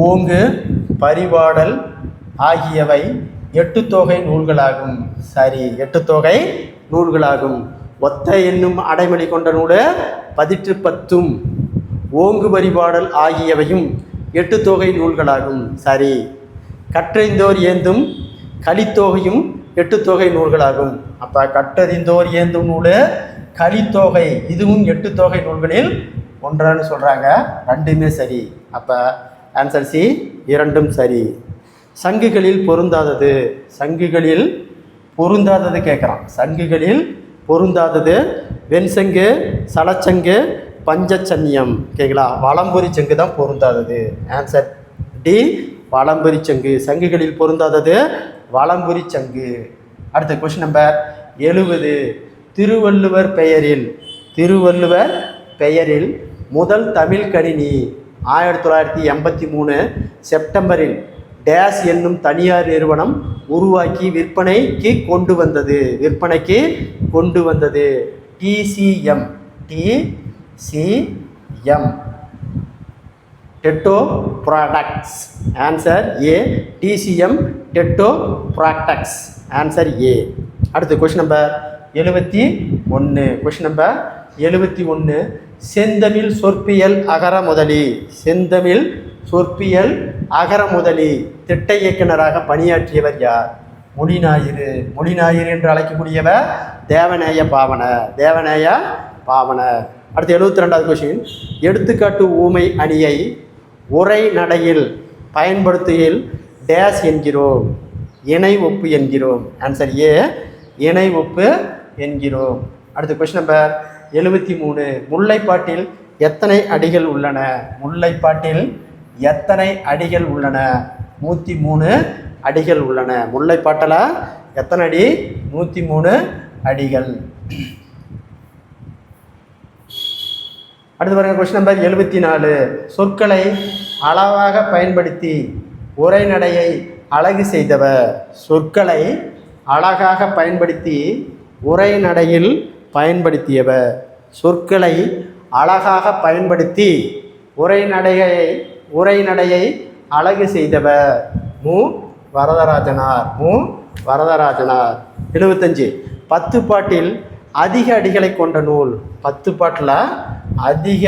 ஓங்கு பரிபாடல் ஆகியவை 8 தொகை நூல்களாகும். சரி, 8 தொகை நூல்களாகும். ஒத்த என்னும் அடைமொழி கொண்ட நூல் பதிற்று 10ம் ஓங்கு பரிபாடல் ஆகியவையும் 8 தொகை நூல்களாகும். சரி. கற்றறிந்தோர் ஏந்தும் கலித்தொகையும் 8 தொகை நூல்களாகும். அப்போ கற்றறிந்தோர் ஏந்தும் நூல் கலித்தொகை இதுவும் 8 தொகை நூல்களில் ஒன்றான்னு சொல்கிறாங்க. ரெண்டுமே சரி. அப்போ ஆன்சர் சி, இரண்டும் சரி. சங்குகளில் பொருந்தாதது. சங்குகளில் பொருந்தாதது கேட்குறான். சங்குகளில் பொருந்தாதது வெண்சங்கு, சலச்சங்கு, பஞ்சச்சன்னியம். ஓகேங்களா? வலம்புரி சங்கு தான் பொருந்தாதது. ஆன்சர் டி, வலம்புரி சங்கு. சங்குகளில் பொருந்தாதது வலம்புரி சங்கு. அடுத்த கொஸ்டின் நம்பர் 70. திருவள்ளுவர் பெயரில். திருவள்ளுவர் பெயரில் முதல் தமிழ் கணினி 1983 செப்டம்பரில் டேஸ் என்னும் தனியார் நிறுவனம் உருவாக்கி விற்பனைக்கு கொண்டு வந்தது. விற்பனைக்கு கொண்டு வந்தது. டிசிஎம். டிசிஎம் டெட்டோ ப்ராடக்ட்ஸ். ஆன்சர் ஏ, டிசிஎம் டெட்டோ ப்ராடக்ட்ஸ். Answer A. அடுத்து கொஸ்டின் நம்பர் 71. கொஸ்டின் நம்பர் 71 செந்தமிழ் சொற்பியல் அகர முதலி. செந்தமிழ் சொற்பியல் அகர முதலி திட்ட இயக்குனராக பணியாற்றியவர் யார்? மொழிஞாயிறு. மொழிஞாயிறு என்று அழைக்கக்கூடியவர் தேவநேய பாவனர். தேவநேய பாவனர். அடுத்து 72வது கொஸ்டின். எடுத்துக்காட்டு ஊமை அணியை உரை நடையில் பயன்படுத்துகையில் டேஸ் என்கிறோம்? இணை ஒப்பு என்கிறோம். ஆன்சர் ஏ, இணை ஒப்பு என்கிறோம். அடுத்து கொஸ்டின் நம்பர் 73. முல்லைப்பாட்டில் எத்தனை அடிகள் உள்ளன? முல்லைப்பாட்டில் எத்தனை அடிகள் உள்ளன? 103 அடிகள் உள்ளன. முல்லைப்பாட்டில் எத்தனை அடி? 103 அடிகள். அடுத்து பாருங்க கொஸ்டின் நம்பர் 74. சொற்களை அளவாக பயன்படுத்தி உரைநடையை அழகு செய்தவர். சொற்களை அழகாக பயன்படுத்தி உரைநடையில் பயன்படுத்தியவர். சொற்களை அழகாக பயன்படுத்தி உரைநடையை அழகு செய்தவர் மு வரதராஜனார். மு வரதராஜனார். 75. 10 பாட்டில் அதிக அடிகளை கொண்ட நூல். 10 பாட்டில் அதிக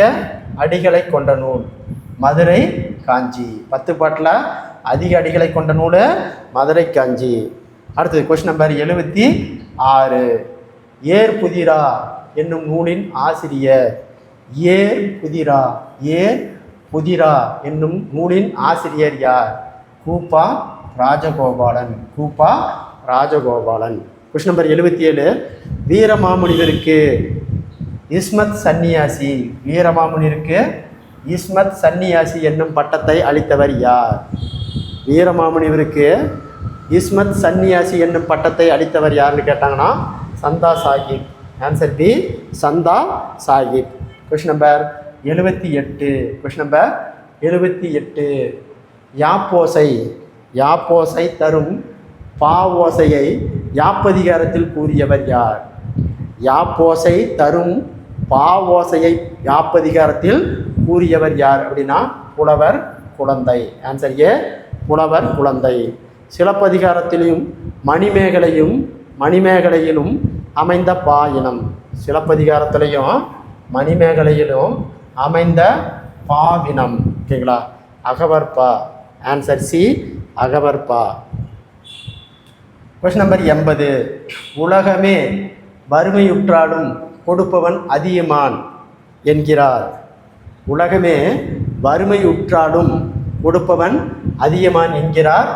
அடிகளை கொண்ட நூல் மதுரை காஞ்சி. 10 பாட்டில் அதிக அடிகளை கொண்ட நூல் மதுரை காஞ்சி. அடுத்தது கொஸ்டின் நம்பர் 76. ஏர் புதிரா என்னும் நூலின் ஆசிரியர். ஏர் புதிரா என்னும் நூலின் ஆசிரியர் யார்? கூப்பா ராஜகோபாலன். கூப்பா ராஜகோபாலன். Question number 77. வீரமாமுனிவருக்கு இஸ்மத் சன்னியாசி. வீரமாமுனிவருக்கு இஸ்மத் சன்னியாசி என்னும் பட்டத்தை அளித்தவர் யார்? வீரமாமுனிவருக்கு இஸ்மத் சன்னியாசி என்னும் பட்டத்தை அளித்தவர் யாருன்னு கேட்டாங்கன்னா சந்தா சாஹிப். ஆன்சர் பி, சந்தா Sahib. Question number 78. Question number 78. யாப்போசை தரும் பாவோசையை யாப்பதிகாரத்தில் கூறியவர் யார்? யாப்போசை தரும் பாவோசையை யாப்பதிகாரத்தில் கூறியவர் யார் அப்படின்னா புலவர் குழந்தை. ஆன்சர் ஏ, புலவர் குழந்தை. சிலப்பதிகாரத்திலும் மணிமேகலையிலும் அமைந்த பாயினம். சிலப்பதிகாரத்திலையும் மணிமேகலையிலும் அமைந்த பாவினம். ஓகேங்களா? அகவற்பா. ஆன்சர் சி, அகவற்பா. Question number 80. உலகமே வறுமையுற்றாலும் கொடுப்பவன் அதியமான் என்கிறார். உலகமே வறுமையுற்றாலும் கொடுப்பவன் அதியமான் என்கிறார்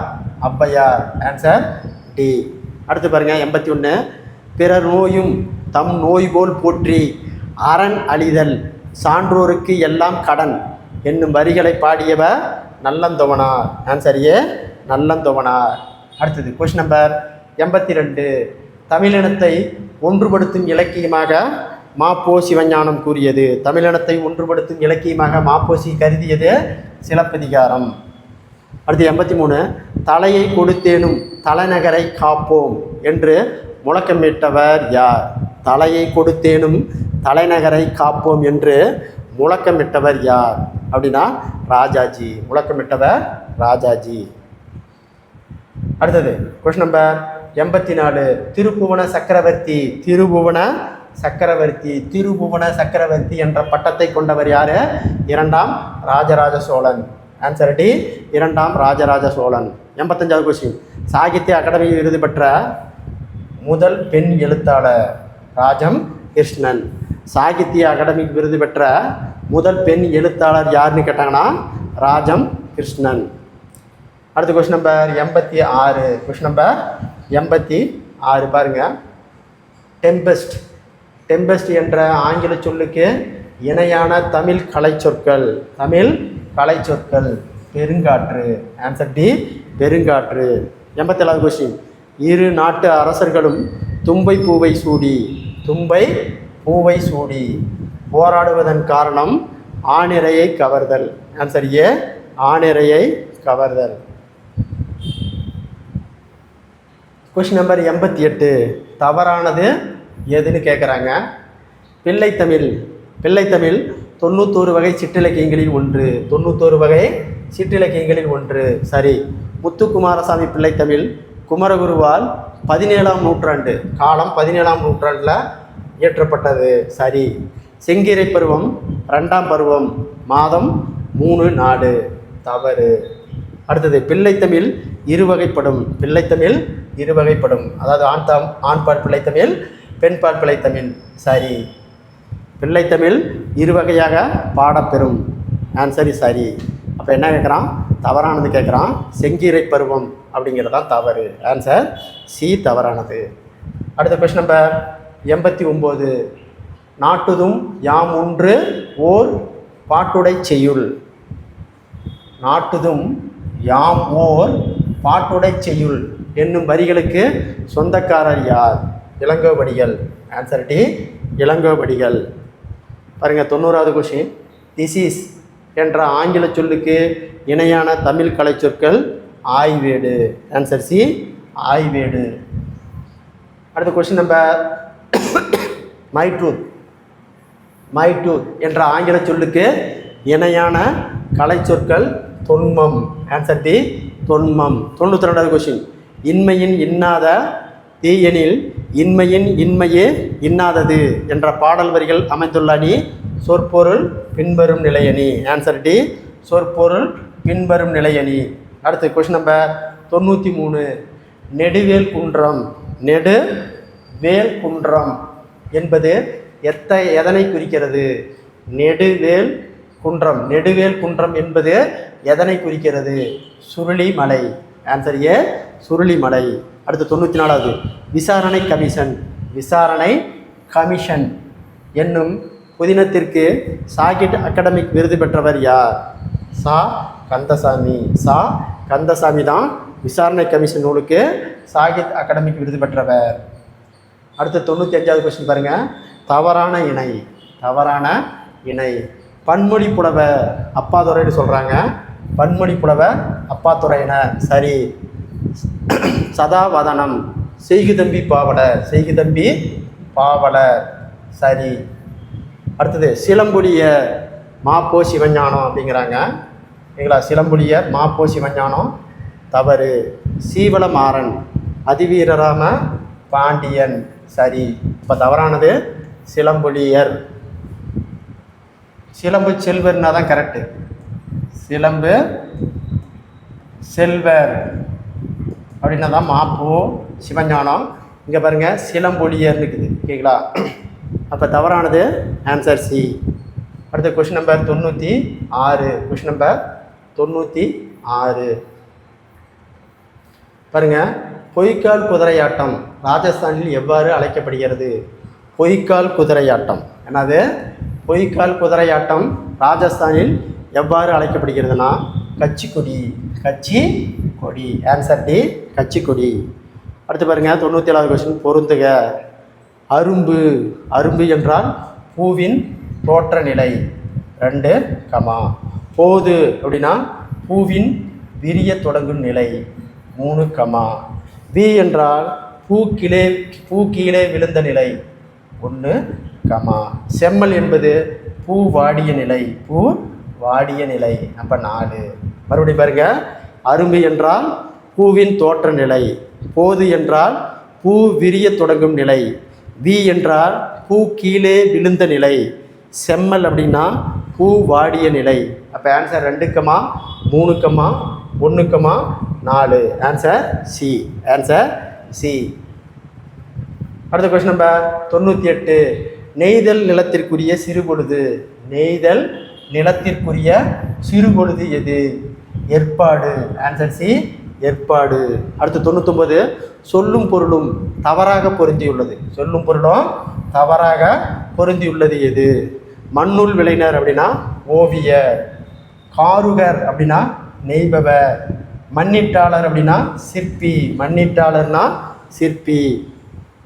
ஔவையார். Answer D. அடுத்து பாருங்க 81. பிறர் நோயும் தம் நோய் போல் போற்றி அரண் அழிதல் சான்றோருக்கு எல்லாம் கடன் என்னும் வரிகளை பாடியவர் நல்லந்தோவனார். Answer A, Nallanthuvanar. அடுத்தது கொஸ்டின் நம்பர் 82. தமிழினத்தை ஒன்றுபடுத்தும் இலக்கியமாக மாப்போ சிவஞானம் கூறியது. தமிழினத்தை ஒன்றுபடுத்தும் இலக்கியமாக மாப்போசி கருதியது சிலப்பதிகாரம். அடுத்து 83. தலையை கொடுத்தேனும் தலைநகரை காப்போம் என்று முழக்கமிட்டவர் யார்? தலையை கொடுத்தேனும் தலைநகரை காப்போம் என்று முழக்கமிட்டவர் யார் அப்படின்னா ராஜாஜி. முழக்கமிட்டவர் ராஜாஜி. அடுத்தது கொஸ்டின் நம்பர் 84. திருப்புவன சக்கரவர்த்தி என்ற பட்டத்தை கொண்டவர் யார்? 2ஆம் ராஜராஜ சோழன். ஆன்சர் டி, 2ஆம் ராஜராஜ சோழன். 85வது கொஸ்டின். சாகித்ய அகாடமி விருது பெற்ற முதல் பெண் எழுத்தாளர் ராஜம் கிருஷ்ணன். சாகித்ய அகாடமி விருது பெற்ற முதல் பெண் எழுத்தாளர் யாருன்னு கேட்டாங்கன்னா ராஜம் கிருஷ்ணன். அடுத்த கொஸ்டின் நம்பர் 86. கொஸ்டின் நம்பர் 86 பாருங்க. டெம்பெஸ்ட் என்ற ஆங்கில சொல்லுக்கு இணையான தமிழ் கலைச்சொற்கள் பெருங்காற்று. ஆன்சர் டி, பெருங்காற்று. 87வது கொஸ்டின். இரு நாட்டு அரசர்களும் தும்பை பூவை சூடி போராடுவதன் காரணம் ஆணிரையை கவர்தல். ஆன்சர் ஏ, ஆணிரையை கவர்தல். Question number 88. தவறானது எதுன்னு கேட்குறாங்க. பிள்ளைத்தமிழ் 91 வகை சிற்றிலக்கியங்களில் ஒன்று. சரி. முத்துக்குமாரசாமி பிள்ளைத்தமிழ் குமரகுருவால் 17ஆம் நூற்றாண்டு காலம் 17ஆம் நூற்றாண்டில் இயற்றப்பட்டது. சரி. செங்கீரை பருவம் 2ஆம் பருவம், மாதம் 3 4. தவறு. அடுத்தது பிள்ளைத்தமிழ் இருவகைப்படும். பிள்ளைத்தமிழ் இருவகைப்படும், அதாவது ஆண்பால் பிள்ளைத்தமிழ், பெண்பால் பிள்ளைத்தமிழ். சரி. பிள்ளைத்தமிழ் இருவகையாக பாடப்பெறும். ஆன்சர் சரி. அப்போ என்ன கேட்குறான்? தவறானது கேட்குறான். செங்கீரை பருவம் அப்படிங்கிறதான் தவறு. ஆன்சர் சி தவறானது. அடுத்த கொஸ்டின் நம்பர் 89. நாட்டுதும் யாம் ஒன்று ஓர் பாட்டுடை செய்யுள். நாட்டுதும் யாம் ஓர் பாட்டுடை செய்யுள் என்னும் வரிகளுக்கு சொந்தக்காரர் யார்? இளங்கோவடிகள். Answer D Ilangovadigal. பாருங்கள் 90வது கொஸ்டின். திஸ் இஸ் என்ற ஆங்கில சொல்லுக்கு இணையான தமிழ் கலைச்சொற்கள் ஆய்வேடு. ஆன்சர் சி ஆய்வேடு. அடுத்த question number myth. Myth என்ற ஆங்கில சொல்லுக்கு இணையான கலைச்சொற்கள் தொன்மம். ஆன்சர் டி தொன்மம். 92வது கொஸ்டின். இன்மையின் இன்னாத தீயெனில் இன்மையின் இன்மையே இன்னாதது என்ற பாடல் வரிகள் அமைந்துள்ள அணி சொற்பொருள் பின்வரும் நிலையணி. ஆன்சர் டி சொற்பொருள் பின்வரும் நிலையணி. அடுத்து கொஸ்டின் நம்பர் 93. நெடுவேல் குன்றம். நெடுவேல் குன்றம் என்பது எதனை குறிக்கிறது? நெடுவேல் குன்றம். நெடுவேல் குன்றம் என்பது எதனை குறிக்கிறது? சுருளிமலை. Answer A Surulimalai. அடுத்து 94வது. விசாரணை கமிஷன். விசாரணை கமிஷன் என்னும் புதினத்திற்கு சாகித் அகாடமிக் விருது பெற்றவர் யார்? சா கந்தசாமி. சா கந்தசாமி தான் விசாரணை கமிஷன் நூலுக்கு சாகித் அகாடமிக் விருது பெற்றவர். அடுத்து 95வது கொஸ்டின் பாருங்கள். தவறான இணை. தவறான இணை. பன்மொழி புலவர் அப்பாதுரைன்னு சொல்கிறாங்க. பன்மொழி புலவர் அப்பாத்துறையின. சரி. சதாவதனம். செய்குதம்பி பாவலர். செய்குதம்பி பாவலர். சரி. அடுத்தது சிலம்புலியர் மாப்போ சிவஞானம் அப்படிங்கிறாங்க. சரிங்களா? சிலம்புலியர் மாப்போ சிவஞானம் தவறு. சீவலமாறன் அதிவீரராம பாண்டியன். சரி. இப்போ தவறானது சிலம்புலியர். சிலம்பு செல்வர்னா தான் கரெக்டு. சிலம்பு செல்வர் அப்படின்னா தான் மாப்போ சிவஞானம். இங்கே பாருங்கள் சிலம்பொலியர் இருக்குது. ஓகேங்களா? அப்போ தவறானது ஆன்சர் சி. அடுத்த கொஸ்டின் நம்பர் 96. கொஸ்டின் நம்பர் 96 பாருங்கள். பொய்க்கால் குதிரையாட்டம் ராஜஸ்தானில் எவ்வாறு அழைக்கப்படுகிறது? பொய்க்கால் குதிரையாட்டம். என்னது? பொய்க்கால் குதிரையாட்டம் ராஜஸ்தானில் எவ்வாறு அழைக்கப்படுகிறதுனா கச்சிக்கொடி. கச்சி கொடி. ஆன்சர் டி கச்சிக்கொடி. அடுத்து பாருங்கள் 97வது கொஸ்டின். பொருந்துக. அரும்பு. அரும்பு என்றால் பூவின் தோற்ற நிலை. 2 கமா. போது அப்படின்னா பூவின் விரிய தொடங்கும் நிலை. 3 கமா. வி என்றால் பூ கீழே விழுந்த நிலை. 1 கமா. செம்மல் என்பது பூ வாடிய நிலை. பூ வாடிய நிலை. அப்போ 4. மறுபடியும் பாருங்க. அரும்பு என்றால் பூவின் தோற்ற நிலை. போது என்றால் பூ விரிய தொடங்கும் நிலை. வி என்றால் பூ கீழே விழுந்த நிலை. செம்மல் அப்படின்னா பூ வாடிய நிலை. அப்போ answer 2 comma 3 comma 1 comma 4. Answer C. Answer C. அடுத்த கொஸ்டின் நம்பர் 98. நெய்தல் நிலத்திற்குரிய சிறுபொழுது. நெய்தல் நிலத்திற்குரிய சிறுபொழுது எது? ஏற்பாடு. ஆன்சர் சி ஏற்பாடு. அடுத்து 99. சொல்லும் பொருளும் தவறாக பொருந்தியுள்ளது. சொல்லும் பொருளும் தவறாக பொருந்தியுள்ளது எது? மண்ணுள் விளைஞர் அப்படின்னா ஓவியர். காருகர் அப்படின்னா நெய்பவர். மண்ணிட்டாளர் அப்படின்னா சிற்பி. மண்ணிட்டாளர்னா சிற்பி.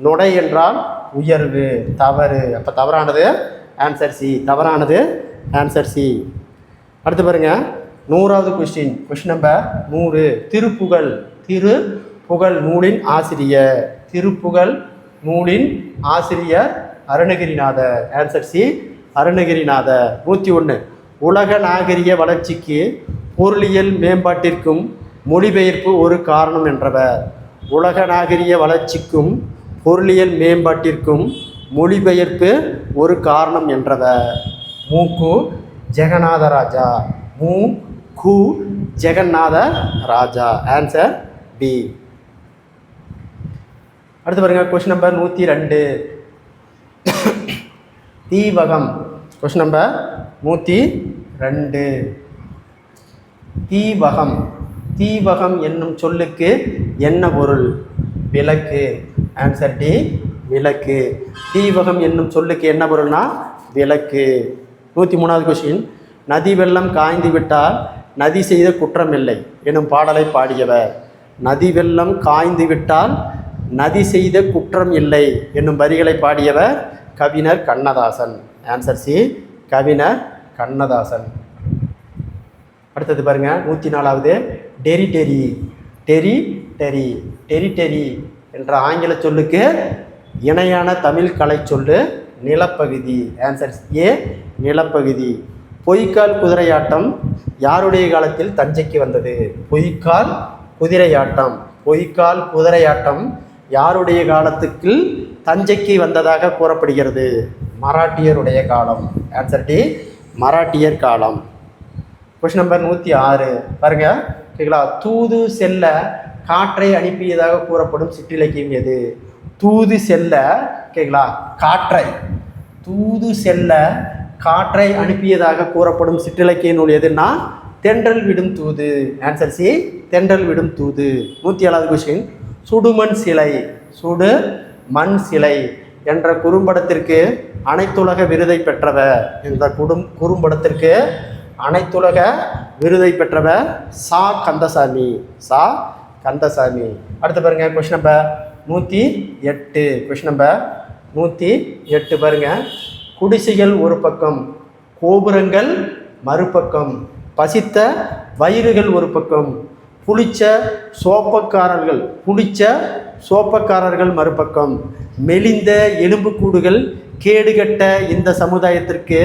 நொடை என்றால் உயர்வு. தவறு. அப்போ தவறானது ஆன்சர் சி. தவறானது ஆன்சர் சி. அடுத்து பாருங்கள் 100வது question. Question number 100. Thiruppugazh. Thiruppugazh நூலின் ஆசிரியர். திருப்புகழ் நூலின் ஆசிரியர் அருணகிரிநாதர். Answer C Arunagirinathar. 101. உலக நாகரிக வளர்ச்சிக்கு பொருளியல் மேம்பாட்டிற்கும் மொழிபெயர்ப்பு ஒரு காரணம் என்றவர். உலக நாகரிக வளர்ச்சிக்கும் பொருளியல் மேம்பாட்டிற்கும் மொழிபெயர்ப்பு ஒரு காரணம் என்றவர். மூக்கு ஜெகநாதராஜா. மூ கு ஜெகநாத ராஜா. Answer B. அடுத்து பாருங்க கொஸ்டின் நம்பர் 102. தீவகம். Question number 102. தீவகம். தீவகம் என்னும் சொல்லுக்கு என்ன பொருள்? விளக்கு. ஆன்சர் டி, விளக்கு. தீவகம் என்னும் சொல்லுக்கு என்ன பொருள்னா விளக்கு. 103வது கொஸ்டின். நதி வெள்ளம் காய்ந்து விட்டால் நதி செய்த குற்றமில்லை எனும் பாடலை பாடியவர். நதி வெள்ளம் காய்ந்து விட்டால் நதி செய்த குற்றம் இல்லை என்னும் வரிகளை பாடியவர் கவிஞர் கண்ணதாசன். ஆன்சர் சி, கவிஞர் கண்ணதாசன். அடுத்தது பாருங்க 104வது. டெரிட்டரி. டெரிட்டரி. டெரிட்டரி என்ற ஆங்கில சொல்லுக்கு இணையான தமிழ் கலை சொல்லு நிலப்பகுதி. ஆன்சர் ஏ, நிலப்பகுதி. பொய்க்கால் குதிரையாட்டம் யாருடைய காலத்தில் தஞ்சைக்கு வந்தது? பொய்க்கால் குதிரையாட்டம். பொய்க்கால் குதிரையாட்டம் யாருடைய காலத்துக்கு தஞ்சைக்கு வந்ததாக கூறப்படுகிறது? மராட்டியருடைய காலம். ஆன்சர் டி, மராட்டியர் காலம். கொஸ்டின் நம்பர் 106 பாருங்க, ஓகேங்களா. தூது செல்ல காற்றை அனுப்பியதாக கூறப்படும் சிற்றிலக்கியம் எது? தூது செல்ல, ஓகேங்களா, காற்றை, தூது செல்ல காற்றை அனுப்பியதாக கூறப்படும் சிற்றிலக்கிய நூல் எதுன்னா தென்றல் விடும் தூது. ஆன்சர் சி, தென்றல் விடும் தூது. 107வது கொஸ்டின். சுடுமண் சிலை. சுடு மண் சிலை என்ற குறும்படத்திற்கு அனைத்துலக விருதை பெற்றவர். இந்த குறும்படத்திற்கு அனைத்துலக விருதை பெற்றவர் சா கந்தசாமி. சா கந்தசாமி. அடுத்து பாருங்க கொஸ்டின் நம்பர் 108. கொஸ்டின் நம்பர் 108 பாருங்க. குடிசைகள் ஒரு பக்கம், கோபுரங்கள் மறுபக்கம், பசித்த வயிறுகள் ஒரு பக்கம், புளிச்ச சோப்பக்காரர்கள் மறுபக்கம், மெலிந்த எலும்புக்கூடுகள் கேடுகட்ட இந்த சமுதாயத்திற்கு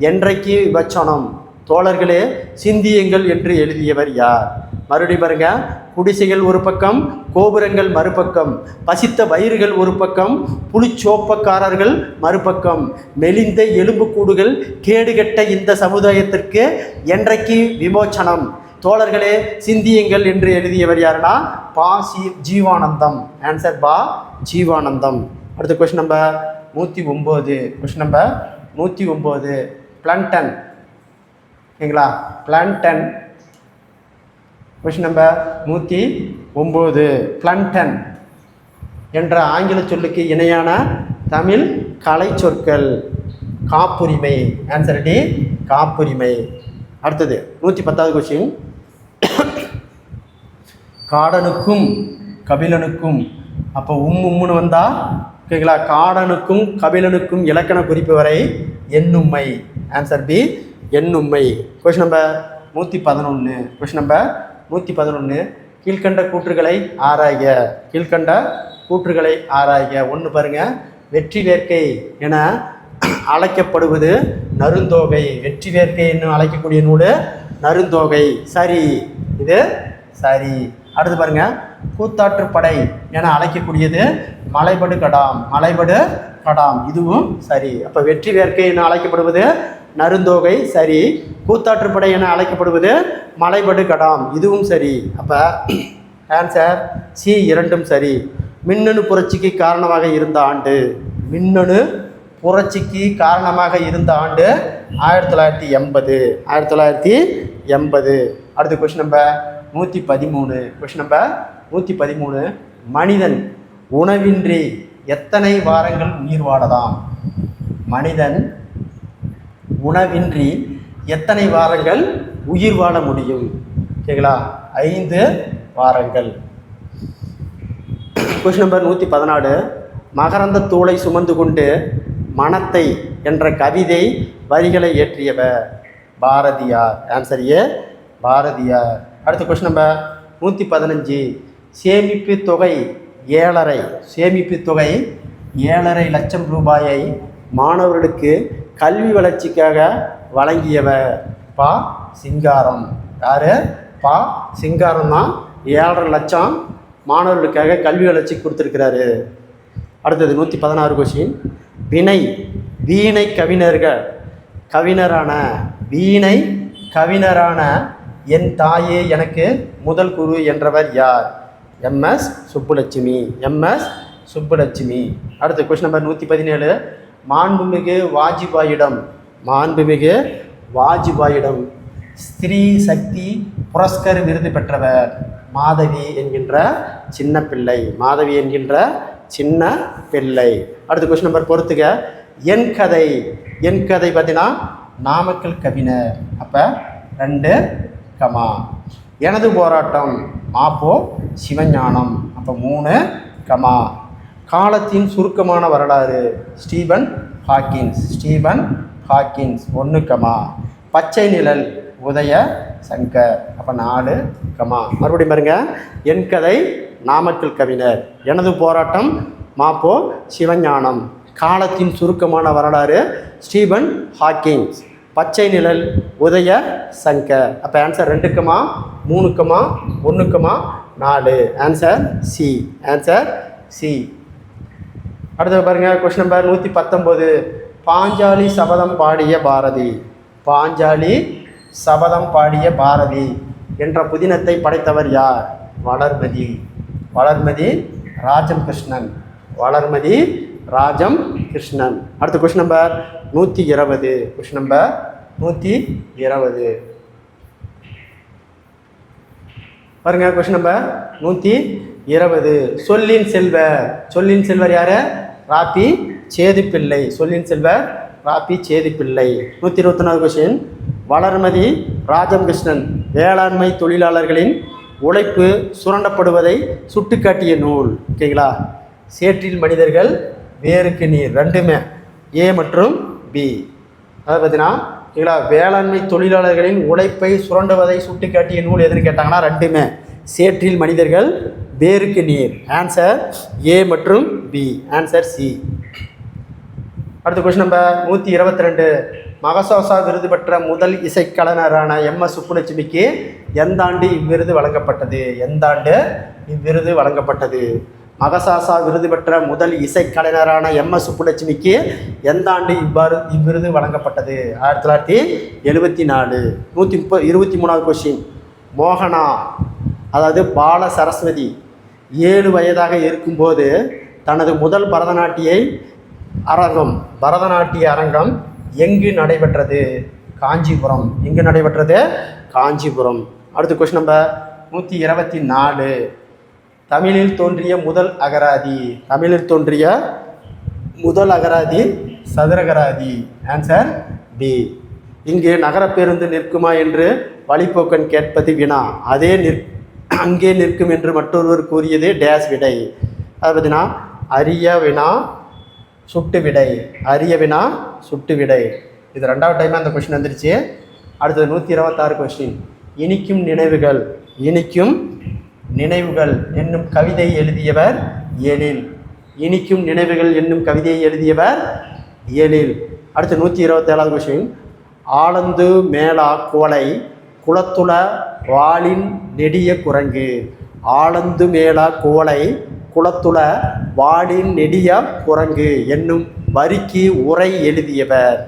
என்றைக்கு விபச்சனம்? தோழர்களே சிந்தியுங்கள் என்று எழுதியவர் யார்? மறுபடியும் பாருங்க. குடிசைகள் ஒரு பக்கம், கோபுரங்கள் மறுபக்கம், பசித்த வயிறுகள் ஒரு பக்கம், புளிச்சோப்பக்காரர்கள் மறுபக்கம், மெலிந்த எலும்புக்கூடுகள் கேடுகட்ட இந்த சமுதாயத்திற்கு என்றைக்கு விமோச்சனம்? தோழர்களே சிந்தியுங்கள் என்று எழுதியவர் யாருன்னா பா ஜீவானந்தம். ஆன்சர் பா ஜீவானந்தம். அடுத்த question number 109. Question number 109. Plankton. ஓகேங்களா, பிளான்டன். Question number 109. பிளான்டன் என்ற ஆங்கில சொல்லுக்கு இணையான தமிழ் கலை சொற்கள். காப்புரிமை. ஆன்சர் டி, காப்புரிமை. அடுத்தது 110வது கொஸ்டின். காடனுக்கும் கபிலனுக்கும், அப்போ உம்முன்னு வந்தா, ஓகேங்களா, காடனுக்கும் கபிலனுக்கும் இலக்கண குறிப்பு வரை எண்ணும்மை. ஆன்சர் பி, எண்ணும்மை. Question number 111. Question number 111. கீழ்கண்ட கூற்றுகளை ஆராய்க. கீழ்கண்ட கூற்றுகளை ஆராய்க. ஒன்று பாருங்க. வெற்றி வேர்க்கை என அழைக்கப்படுவது நருந்தோகை. வெற்றி வேர்க்கை என்று அழைக்கக்கூடிய நூல் நருந்தோகை. சரி, இது சரி. அடுத்து பாருங்க. கூத்தாற்றுப்படை என அழைக்கக்கூடியது மலைபடு கடாம். மலைபடு கடாம், இதுவும் சரி. அப்போ வெற்றி வேர்க்கை என அழைக்கப்படுவது நருந்தோகை, சரி. கூத்தாற்றுப்படை என அழைக்கப்படுவது மலைபடு கடாம், இதுவும் சரி. அப்போ ஆன்சர் சி, இரண்டும் சரி. மின்னணு புரட்சிக்கு காரணமாக இருந்த ஆண்டு. மின்னணு புரட்சிக்கு காரணமாக இருந்த ஆண்டு 1980. 1980. அடுத்த கொஸ்டின் நம்பர் 113. Question number 113. மனிதன் உணவின்றி எத்தனை வாரங்கள் உயிர் வாழலாம்? மனிதன் உணவின்றி எத்தனை வாரங்கள் உயிர் வாழ முடியும்? ஓகேங்களா, 5 வாரங்கள். Question number 114. மகரந்த தூளை சுமந்து கொண்டு மனத்தை என்ற கவிதை வரிகளை இயற்றியவர் பாரதியார். Answer A, Bharathiyar. அடுத்த கொஸ்டின் நம்பர் 115. சேமிப்பு தொகை 7.5. சேமிப்பு தொகை 7.5 லட்சம் ரூபாயை மாணவர்களுக்கு கல்வி வளர்ச்சிக்காக வழங்கியவர் பா சிங்காரம். யார்? பா சிங்காரம் தான் 7.5 லட்சம் மாணவர்களுக்காக கல்வி வளர்ச்சி கொடுத்துருக்கிறாரு. அடுத்தது 116 கொஸ்டின். வினை வீணை கவிஞரான என் தாயே எனக்கு முதல் குரு என்றவர் யார்? எம்எஸ் சுப்புலட்சுமி. அடுத்த கொஸ்டின் நம்பர் 117. மாண்புமிகு வாஜ்பாயிடம் ஸ்திரீ சக்தி புரஸ்கர் விருது பெற்றவர்? மாதவி என்கின்ற சின்ன பிள்ளை. அடுத்த கொஸ்டின் நம்பர் பொறுத்துக்க. என் கதை பார்த்தீங்கன்னா நாமக்கல் கவிஞர். அப்போ 2 கமா. எனது போராட்டம் மாப்போ சிவஞானம். அப்போ 3 கமா. காலத்தின் சுருக்கமான வரலாறு ஸ்டீபன் ஹாக்கின்ஸ் 1 கமா. பச்சை நிழல் உதய சங்கர். அப்போ 4 கமா. மறுபடியும் பாருங்க. என் கதை நாமக்கல் கவிஞர், எனது போராட்டம் மாப்போ சிவஞானம், காலத்தின் சுருக்கமான வரலாறு ஸ்டீபன் ஹாக்கிங்ஸ், பச்சை நிழல் உதய சங்கர். அப்போ answer 2 comma 3 comma 1 comma 4. Answer C. அடுத்து பாருங்க. Question number 119. பாஞ்சாலி சபதம் பாடிய பாரதி என்ற புதினத்தை படைத்தவர் யார்? வளர்மதி ராஜம் கிருஷ்ணன். அடுத்த கொஸ்டின் நம்பர் 120. பாருங்க. Question number 120. சொல்லின் செல்வர் யாரு? ராபி சேதுப்பிள்ளை. 124 கொஸ்டின். வளர்மதி ராஜம் கிருஷ்ணன் வேளாண்மை தொழிலாளர்களின் உழைப்பு சுரண்டப்படுவதை சுட்டுக்காட்டிய நூல். ஓகேங்களா? சேற்றில் மனிதர்கள் வேருக்கு நீர், 2மே ஏ மற்றும் பி. அதை பார்த்தீங்கன்னா ஓகேங்களா, வேளாண்மை தொழிலாளர்களின் உழைப்பை சுரண்டுவதை சுட்டுக்காட்டிய நூல் எதுன்னு கேட்டாங்கன்னா 2மே சேற்றில் மனிதர்கள் வேருக்கு நீர். ஆன்சர் ஏ மற்றும் பி. Answer C. அடுத்த கொஸ்டின் நம்பர் 122. மகசாசா விருது பெற்ற முதல் இசைக்கலைஞரான எம்எஸ் சுப்புலட்சுமிக்கு எந்த ஆண்டு இவ்விருது வழங்கப்பட்டது? மகசாசா விருது பெற்ற முதல் இசைக்கலைஞரான எம்எஸ் சுப்புலட்சுமிக்கு எந்த ஆண்டு இவ்விருது வழங்கப்பட்டது? 1974. 123வது கொஸ்டின். மோகனா அதாவது பால சரஸ்வதி 7 வயதாக இருக்கும்போது தனது முதல் பரதநாட்டிய அரங்கம் எங்கு நடைபெற்றது? காஞ்சிபுரம். அடுத்த கொஸ்டின் நம்பர் 124. தமிழில் தோன்றிய முதல் அகராதி சதுரகராதி. Answer D. இங்கு நகர பேருந்து நிற்குமா என்று வழிப்போக்கன் கேட்பது வினா, அங்கே நிற்கும் என்று மற்றொருவர் கூறியது டேஸ் விடை. அதை பார்த்தீங்கன்னா அரிய வினா சுட்டு விடை. இது 2வது டைம் அந்த கொஸ்டின் வந்துருச்சு. அடுத்தது 126 கொஸ்டின். இனிக்கும் நினைவுகள் என்னும் கவிதை எழுதியவர் எழில். அடுத்து 127வது கொஸ்டின். ஆலந்து மேலா கோலை குளத்துள வாளின் நெடிய குரங்கு. ஆலந்து மேலா கோலை குளத்துள வாளின் நெடிய குரங்கு என்னும் வரிக்கு உரை எழுதியவர்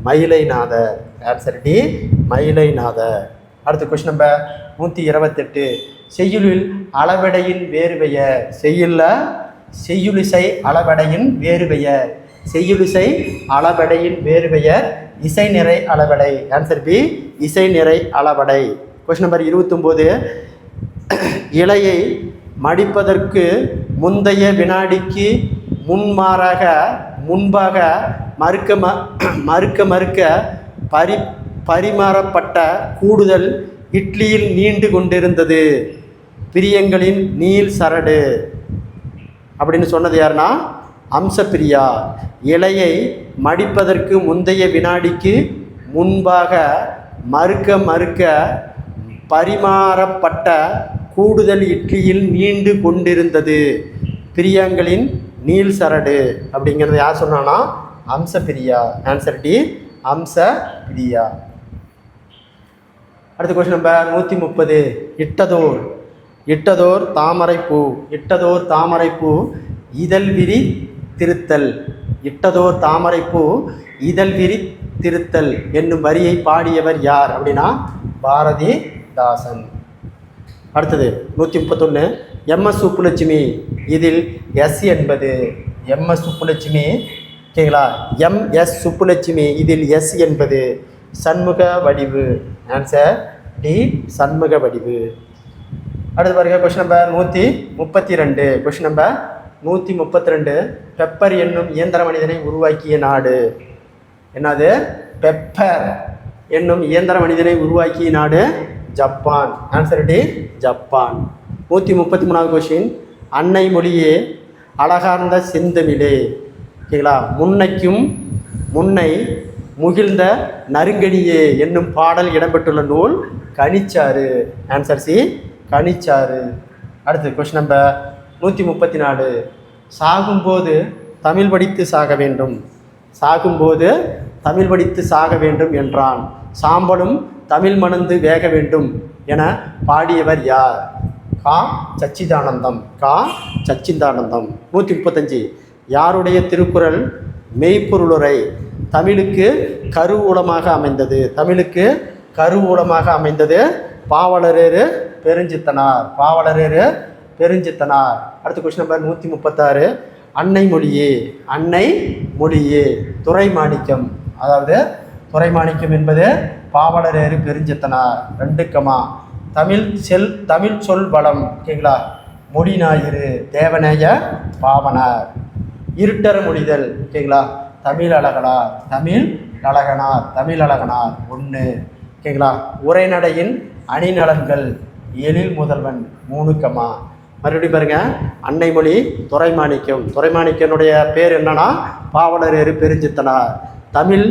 மயிலைநாதர். Answer D. மயிலைநாதர். அடுத்த கொஸ்டின் நம்பர் 128. செய்யுளில் அளவடையின் வேறு பெயர். செய்யுளிசை அளவடையின் வேறு பெயர் இசை நிறை அளவடை. Answer B. இசை நிறை அளவடை. Question number 29. இலையை மடிப்பதற்கு முந்தைய வினாடிக்கு முன்பாக மறுக்க பரிமாறப்பட்ட கூடுதல் இட்லியில் நீண்டு கொண்டிருந்தது பிரியங்களின் நீள் சரடு அப்படின்னு சொன்னது யாருன்னா அம்சப்பிரியா. இலையை மடிப்பதற்கு முந்தைய வினாடிக்கு முன்பாக மறுக்க பரிமாறப்பட்ட கூடுதல் இட்லியில் நீண்டு கொண்டிருந்தது பிரியங்களின் நீள் சரடு அப்படிங்கிறது யார் சொன்னான்னா அம்சப்பிரியா. Answer D. அம்சப்பிரியா. அடுத்த கொஸ்டின் நம்பர் 130. இட்டதோர் தாமரைப்பூ இதழ் விரி திருத்தல், இட்டதோர் தாமரைப்பூ இதழ் விரி திருத்தல் என்னும் வரியை பாடியவர் யார் அப்படின்னா பாரதிதாசன். அடுத்தது 131, எம்எஸ் சுப்புலட்சுமி. இதில் எஸ் என்பது எம்எஸ் சுப்புலட்சுமி. ஓகேங்களா? எம்எஸ் சுப்புலட்சுமி. இதில் எஸ் என்பது சண்முக வடிவு. ஆன்சர் டி, சண்முக வடிவு. அடுத்து பாருங்க, question number 132. Question number 132, pepper என்னும் இயந்திர மனிதனை உருவாக்கிய நாடு என்னது? பெப்பர் என்னும் இயந்திர மனிதனை உருவாக்கிய நாடு ஜப்பான். Answer D, Japan. 133வது கொஸ்டின், அன்னை மொழியே அழகார்ந்த செந்தமிழே. ஓகேங்களா? முன்னைக்கும் முன்னை முகிழ்ந்த நறுங்கணியே என்னும் பாடல் இடம்பெற்றுள்ள நூல் கனிச்சாறு. ஆன்சர் சி, கனிச்சாறு. அடுத்து கொஸ்டின் நம்பர் 134, சாகும்போது தமிழ் படித்து சாக வேண்டும். சாகும்போது தமிழ் படித்து சாக வேண்டும் என்றான். சாம்பலும் தமிழ் மணந்து வேக வேண்டும் என பாடியவர் யார்? கா சச்சிதானந்தம். கா சச்சிதானந்தம். 135, யாருடைய திருக்குறள் மெய்ப்பொருளுரை தமிழுக்கு கருவூலமாக அமைந்தது? தமிழுக்கு கருவூலமாக அமைந்தது பாவலரேறு பெருஞ்சித்தனார். பாவலரேறு பெருஞ்சித்தனார். அடுத்த கொஸ்டின் நம்பர் 136, அன்னை மொழியே. அன்னை மொழியே துரைமாணிக்கம். அதாவது துரைமாணிக்கம் என்பது பாவலரேறு பெருஞ்சித்தனார். 2, தமிழ் சொல் வளம். ஓகேங்களா? மொழி ஞாயிறு தேவநேய பாவனார். இருட்டற மொழிதல். ஓகேங்களா? தமிழ் அழகனார். தமிழ் அழகனார். தமிழ் அழகனார் 1. ஓகேங்களா? உரைநடையின் அணிநலன்கள் எழில் முதல்வன் 3, மறுபடியும் பாருங்க, அன்னை மொழி துரைமாணிக்கம். துரைமாணிக்கனுடைய பேர் என்னன்னா பாவலரேறு பெருஞ்சித்தனார். தமிழ்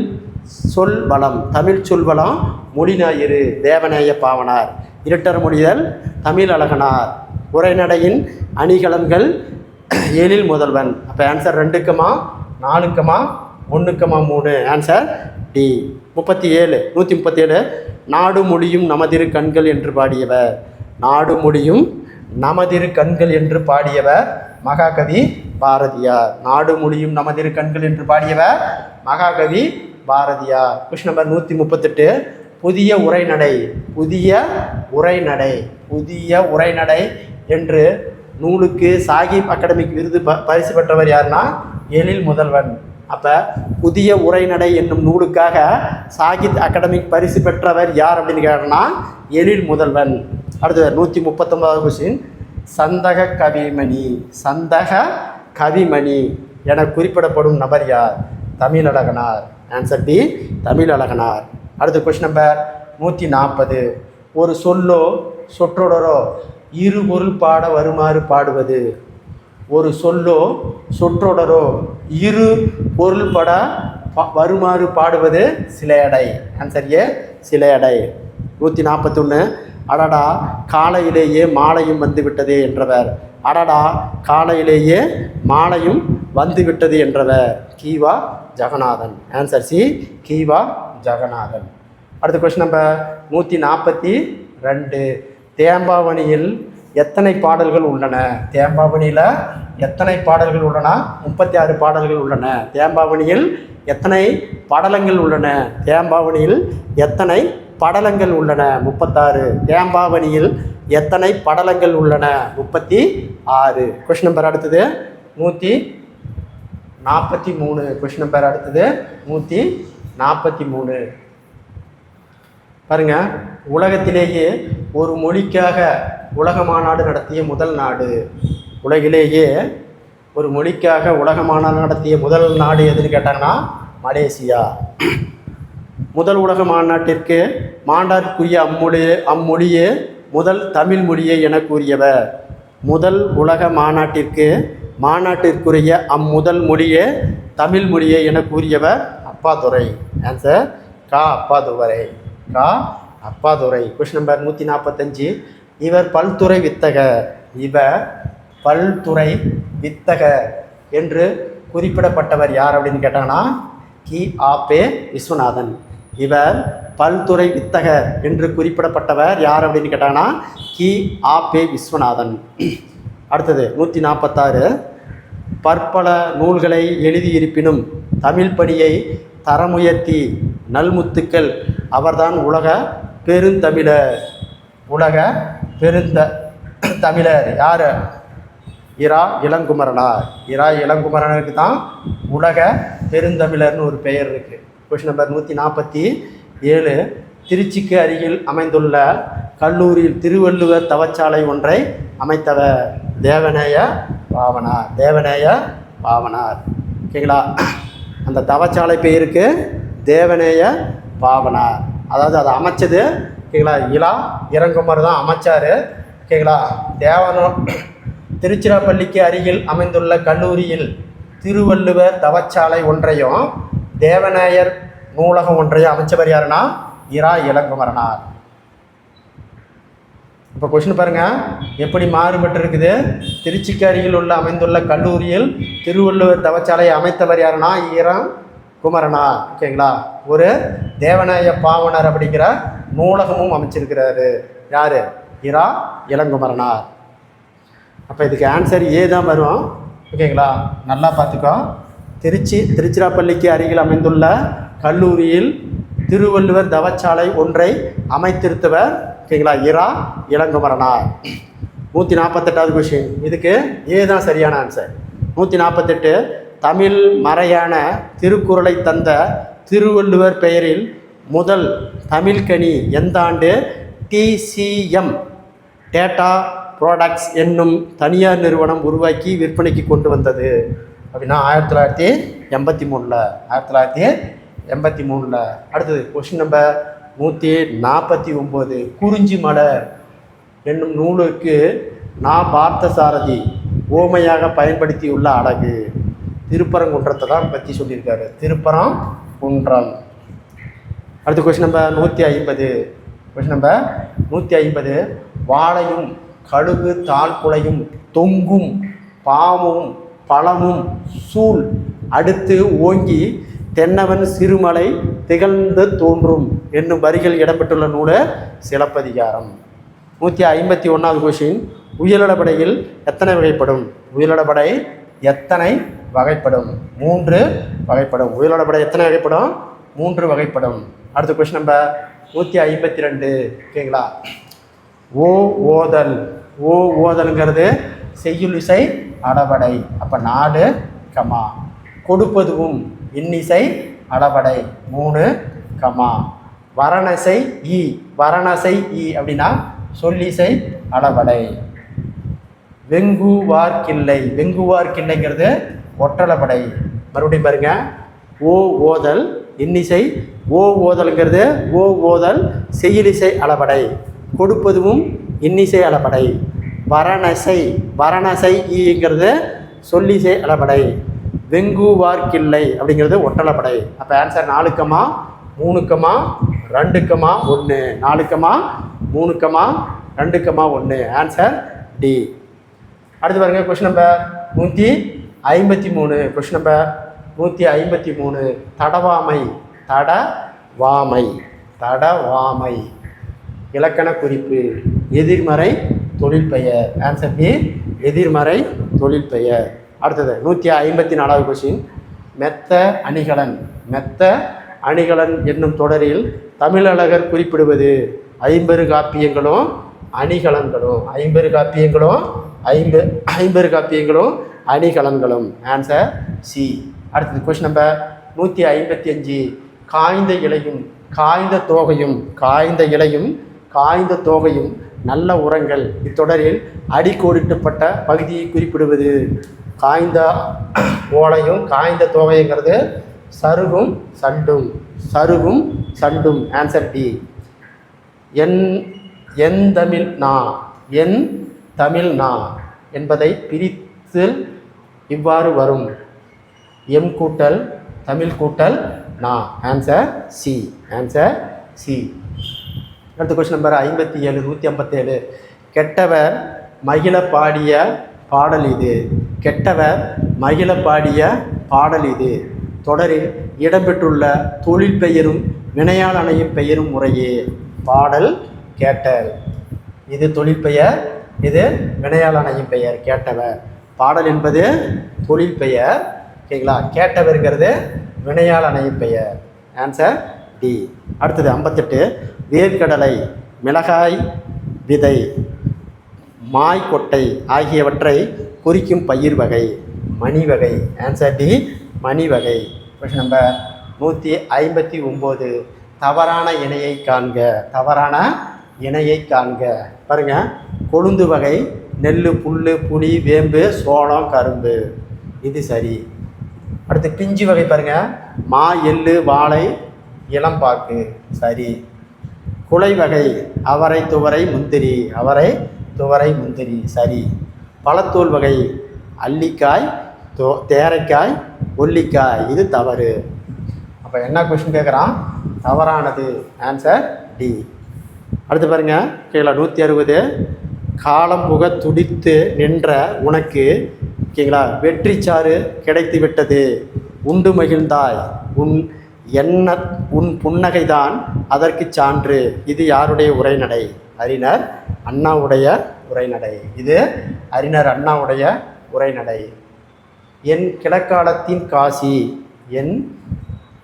சொல் வளம். தமிழ் சொல் வளம் மொழி ஞாயிறு தேவநேய பாவனார். இருட்டர் மொழிதல் தமிழ் அழகனார். உரைநடையின் அணிகலன்கள் எழில் முதல்வன். அப்போ ஆன்சர் 2, 4, 1, 3. Answer D. 137, நாடு மொழியும் நமதிரு கண்கள் என்று பாடியவர். நாடு மொழியும் நமதிரு கண்கள் என்று பாடியவர் மகாகவி பாரதியார். நாடு மொழியும் நமதிரு கண்கள் என்று பாடியவர் மகாகவி பாரதியார். கொஸ்டின் நம்பர் 138, புதிய உரைநடை. புதிய உரைநடை. புதிய உரைநடை என்று நூலுக்கு சாகிப் அகாடமிக் விருது பரிசு பெற்றவர் யாருன்னா எழில் முதல்வன். அப்போ புதிய உரைநடை என்னும் நூலுக்காக சாகித் அகாடமிக் பரிசு பெற்றவர் யார் அப்படின்னு கேட்டோம்னா எழில் முதல்வன். அடுத்தது 139வது கொஸ்டின், சந்தக கவிமணி. சந்தக கவிமணி என குறிப்பிடப்படும் நபர் யார்? தமிழழகனார். Answer D, Thamizhazhaganar. அடுத்த கொஸ்டின் நம்பர் 140, ஒரு சொல்லோ சொற்றொடரோ இரு பொருள் பாட வருமாறு பாடுவது. ஒரு சொல்லோ சொற்றொடரோ இரு பொருள் பட வருமாறு பாடுவது சிலையடை. Answer A, சிலையடை. 141, அடடா காலையிலேயே மாலையும் வந்துவிட்டதே என்றவர். அடடா காலையிலேயே மாலையும் வந்துவிட்டது என்றவர் கீவா ஜெகநாதன். Answer C, Kiva Jagannathan. அடுத்த கொஸ்டின் நம்பர் 142, தேம்பாவணியில் எத்தனை பாடல்கள் உள்ளன? தேம்பாவணியில் எத்தனை பாடல்கள் உள்ளன? 36 பாடல்கள் உள்ளன. தேம்பாவணியில் எத்தனை படலங்கள் உள்ளன? தேம்பாவணியில் எத்தனை படலங்கள் உள்ளன? 36. தேம்பாவணியில் எத்தனை படலங்கள் உள்ளன? 36. கொஸ்டின் நம்பர் அடுத்தது 143. கொஸ்டின் நம்பர் அடுத்தது 143. பாருங்க, உலகத்திலேயே ஒரு மொழிக்காக உலக மாநாடு நடத்திய முதல் நாடு. உலகிலேயே ஒரு மொழிக்காக உலக மாநாடு நடத்திய முதல் நாடு எதுன்னு கேட்டாங்கன்னா மலேசியா. முதல் உலக மாநாட்டிற்கு மாநாட்டிற்குரிய அம்மொழியே முதல் தமிழ் மொழியே என கூறியவர். முதல் உலக மாநாட்டிற்குரிய அம்முதல் மொழியே தமிழ் மொழியே என கூறியவர் அப்பாதுரை. ஆன்சர் கா, அப்பாதுரை. கா, அப்பாதுரை. கொஸ்டின் நம்பர் 145, இவர் பல்துறை வித்தகர். இவர் பல்துறை வித்தகர் என்று குறிப்பிடப்பட்டவர் யார் அப்படின்னு கேட்டாங்கன்னா கி ஆ பே விஸ்வநாதன். இவர் பல்துறை வித்தகர் என்று குறிப்பிடப்பட்டவர் யார் அப்படின்னு கேட்டாங்கன்னா கி ஆ பே விஸ்வநாதன். அடுத்தது 146, பற்பல நூல்களை எழுதியிருப்பினும் தமிழ் பணியை தரமுயர்த்தி நல்முத்துக்கள் அவர்தான் உலக பெருந்தமிழர். உலக தமிழர் யார்? இரா இளங்குமரனார். இரா இளங்குமரனுக்கு தான் உலக பெருந்தமிழர்னு ஒரு பெயர் இருக்குது. Question number 147. திருச்சிக்கு அருகில் அமைந்துள்ள கல்லூரியில் திருவள்ளுவர் தவச்சாலை ஒன்றை அமைத்தவர் தேவநேய பாவனார். தேவநேய பாவனார். ஓகேங்களா? அந்த தவச்சாலை பெயருக்கு தேவநேய பாவனார். அதாவது அதை அமைச்சது ஓகேங்களா இளா இளங்குமர் தான் அமைச்சார். ஓகேங்களா? திருச்சிராப்பள்ளிக்கு அருகில் அமைந்துள்ள கல்லூரியில் திருவள்ளுவர் தவச்சாலை ஒன்றையும் தேவநேயர் நூலகம் ஒன்றையும் அமைச்சவர் யாருன்னா இரா இளங்குமரனார். இப்போ கொஸ்டின் பாருங்கள் எப்படி மாறுபட்டு இருக்குது. திருச்சிக்கு அருகில் அமைந்துள்ள கல்லூரியில் திருவள்ளுவர் தவச்சாலை அமைத்தவர் யாருன்னா இரா குமரனார். ஓகேங்களா? ஒரு தேவநேய பாவனர் அப்படிங்கிற நூலகமும் அமைச்சிருக்கிறாரு. யார்? இரா இளங்குமரனார். அப்போ இதுக்கு ஆன்சர் ஏ தான் வரும். ஓகேங்களா? நல்லா பார்த்துக்கோ. திருச்சிராப்பள்ளிக்கு அருகில் அமைந்துள்ள கல்லூரியில் திருவள்ளுவர் தவச்சாலை ஒன்றை அமைத்திருத்தவர் ஓகேங்களா இரா இளங்குமரனார். 148வது கொஸ்டின். இதுக்கு ஏ தான் சரியான ஆன்சர். 148. தமிழ் மறையான திருக்குறளை தந்த திருவள்ளுவர் பெயரில் முதல் தமிழ்கனி எந்த ஆண்டு TCM டேட்டா ப்ராடக்ட்ஸ் என்னும் தனியார் நிறுவனம் உருவாக்கி விற்பனைக்கு கொண்டு வந்தது அப்படின்னா 1983. 1983. அடுத்தது கொஸ்டின் நம்பர் 149. குறிஞ்சி மலர் என்னும் நூலுக்கு பார்த்தசாரதி ஓமையாக பயன்படுத்தியுள்ள அழகு திருப்பரங்குன்றத்தை தான் பற்றி சொல்லியிருக்காரு. திருப்பரங்குன்றம். அடுத்த கொஸ்டின் நம்பர் 150. Question number 150. வாழையும் கழுகு தாழ்குலையும் தொங்கும் பாமும் பழமும் சூழ் அடுத்து ஓங்கி தென்னவன் சிறுமலை திகழ்ந்து தோன்றும் என்னும் வரிகள் இடம்பெற்றுள்ள நூல் சிலப்பதிகாரம். 151வது கொஸ்டின். உயிரிழப்படையில் எத்தனை வகைப்படும்? உயிரிழப்படை எத்தனை வகைப்படும்? 3 வகைப்படும். உயிரிழப்படை எத்தனை வகைப்படும்? 3 வகைப்படும். அடுத்த கொஸ்டின் நம்பர் 152. ஓகேங்களா? ஓதல். ஓதல்ங்கிறது செய்யுளிசை அளபடை. அப்போ 4 கமா. கொடுப்பதுவும் இன்னிசை அளபடை 3 கமா. வரணசை ஈ. வரணசை ஈ அப்படின்னா சொல்லிசை அளபடை. வெங்குவார்கில்லை. வெங்குவார்கில்லைங்கிறது ஒற்றளபடை. மறுபடியும் பாருங்க. ஓதல் இன்னிசை. ஓதல்ங்கிறது ஓதல் செய்யுளிசை அளபடை. கொடுப்பதுவும் இன்னிசை அளபடை. வரணசை ஈங்கிறது சொல்லிசை அளபடை. வெங்குவார்கில்லை அப்படிங்கிறது ஒட்டளப்படை. அப்போ answer 4 comma 3 comma 2 comma 1. 4 comma 3 comma 2 comma 1. Answer D. அடுத்து பாருங்க கொஸ்டின் நம்பர் 153. Question number 153. தடவாமை. தடவாமை இலக்கண குறிப்பு. எதிர்மறை தொழிற்பெயர். ஆன்சர் பி எதிர்மறை தொழிற்பெயர். அடுத்தது 154வது கொஸ்டின். மெத்த அணிகலன் என்னும் தொடரில் தமிழழகர் குறிப்பிடுவது 50 காப்பியங்களும் அணிகலன்களும். 50 காப்பியங்களும் அணிகலன்களும். Answer C. அடுத்தது கொஸ்டின் நம்பர் 155. காய்ந்த இலையும் காய்ந்த தோகையும் நல்ல உரங்கள் இத்தொடரில் அடிக்கோடிட்டுப்பட்ட பகுதியை குறிப்பிடுவது. காய்ந்த ஓலையும் காய்ந்த தோகைங்கிறது சருகும் சண்டும். Answer D. என் தமிழ் நா என்பதை பிரித்து இவ்வாறு வரும். எம் கூட்டல் தமிழ் கூட்டல் நா. Answer C. அடுத்த கொஸ்டின் நம்பர் 57. 157. கெட்டவர் மகிழ பாடிய பாடல் இது. தொடரில் இடம்பெற்றுள்ள தொழில் பெயரும் வினையால் அணையும் பெயரும் முறையே. பாடல் கேட்டல். இது தொழில் பெயர், இது வினையால் அணையும் பெயர் கேட்டவர். பாடல் என்பது தொழில் பெயர். ஓகேங்களா? கேட்டவருங்கிறது வினையால் அணையும் பெயர். Answer D. அடுத்தது 58. வேர்க்கடலை, மிளகாய் விதை, மாய்கொட்டை ஆகியவற்றை குறிக்கும் பயிர் வகை மணி வகை. ஆன்சர் டி, மணி வகை. Question number 159. தவறான இணையை காண்க. தவறான இணையை காண்க. பாருங்கள், கொழுந்து வகை நெல், புல், புளி, வேம்பு, சோளம், கரும்பு. இது சரி. அடுத்து பிஞ்சு வகை பாருங்கள், மா, எள்ளு, வாழை, இளம்பாக்கு. சரி. குலை வகை அவரை, துவரை, முந்திரி. அவரை, துவரை, முந்திரி. சரி. பழத்தோல் வகை அல்லிக்காய், தேரைக்காய், ஒல்லிக்காய். இது தவறு. அப்போ என்ன கொஸ்டின் கேட்குறான்? தவறானது. Answer D. அடுத்து பாருங்கள், கீழே 160. காலம் புக துடித்து நின்ற உனக்கு, ஓகேங்களா, வெற்றி சாறு கிடைத்து விட்டது, உண்டு மகிழ்ந்தாய், உன் புன்னகைதான் அதற்கு சான்று. இது யாருடைய உரைநடை? அறிஞர் அண்ணாவுடைய உரைநடை. இது அறிஞர் அண்ணாவுடைய உரைநடை. என் கிழக்காலத்தின் காசி, என்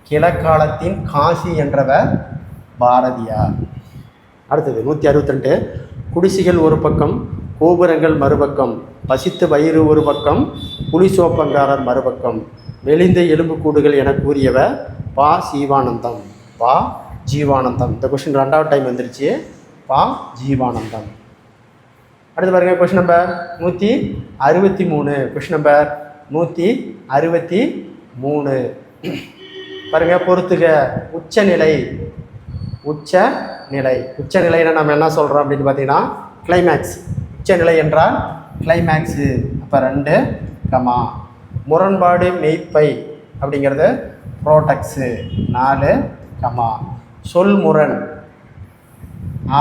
கிழக்காலத்தின் காசி என்றவர் பாரதியார். அடுத்தது 162. குடிசைகள் ஒரு பக்கம், கோபுரங்கள் மறுபக்கம், பசித்த வயிறு ஒரு பக்கம், புலி சோப்பங்காரர் மறுபக்கம், மெலிந்த எலும்புக்கூடுகள் என கூறியவர் பா. ஜீவானந்தம். பா. ஜீவானந்தம். இந்த கொஸ்டின் 2வது டைம் வந்துருச்சு. பா. ஜீவானந்தம். அடுத்து பாருங்கள், கொஸ்டின் நம்பர் 163. Question number 163. பாருங்கள், பொறுத்துக. உச்சநிலை. உச்சநிலை. உச்சநிலைன்னா நம்ம என்ன சொல்கிறோம் அப்படின்னு பார்த்தீங்கன்னா கிளைமேக்ஸ். உச்சநிலை என்றால் கிளைமேக்ஸு. அப்போ 2 கமா. முரண்பாடு மெய்ப்பை அப்படிங்கிறது ப்ரோடக்ஸு. 4 கமா. சொல்முரண்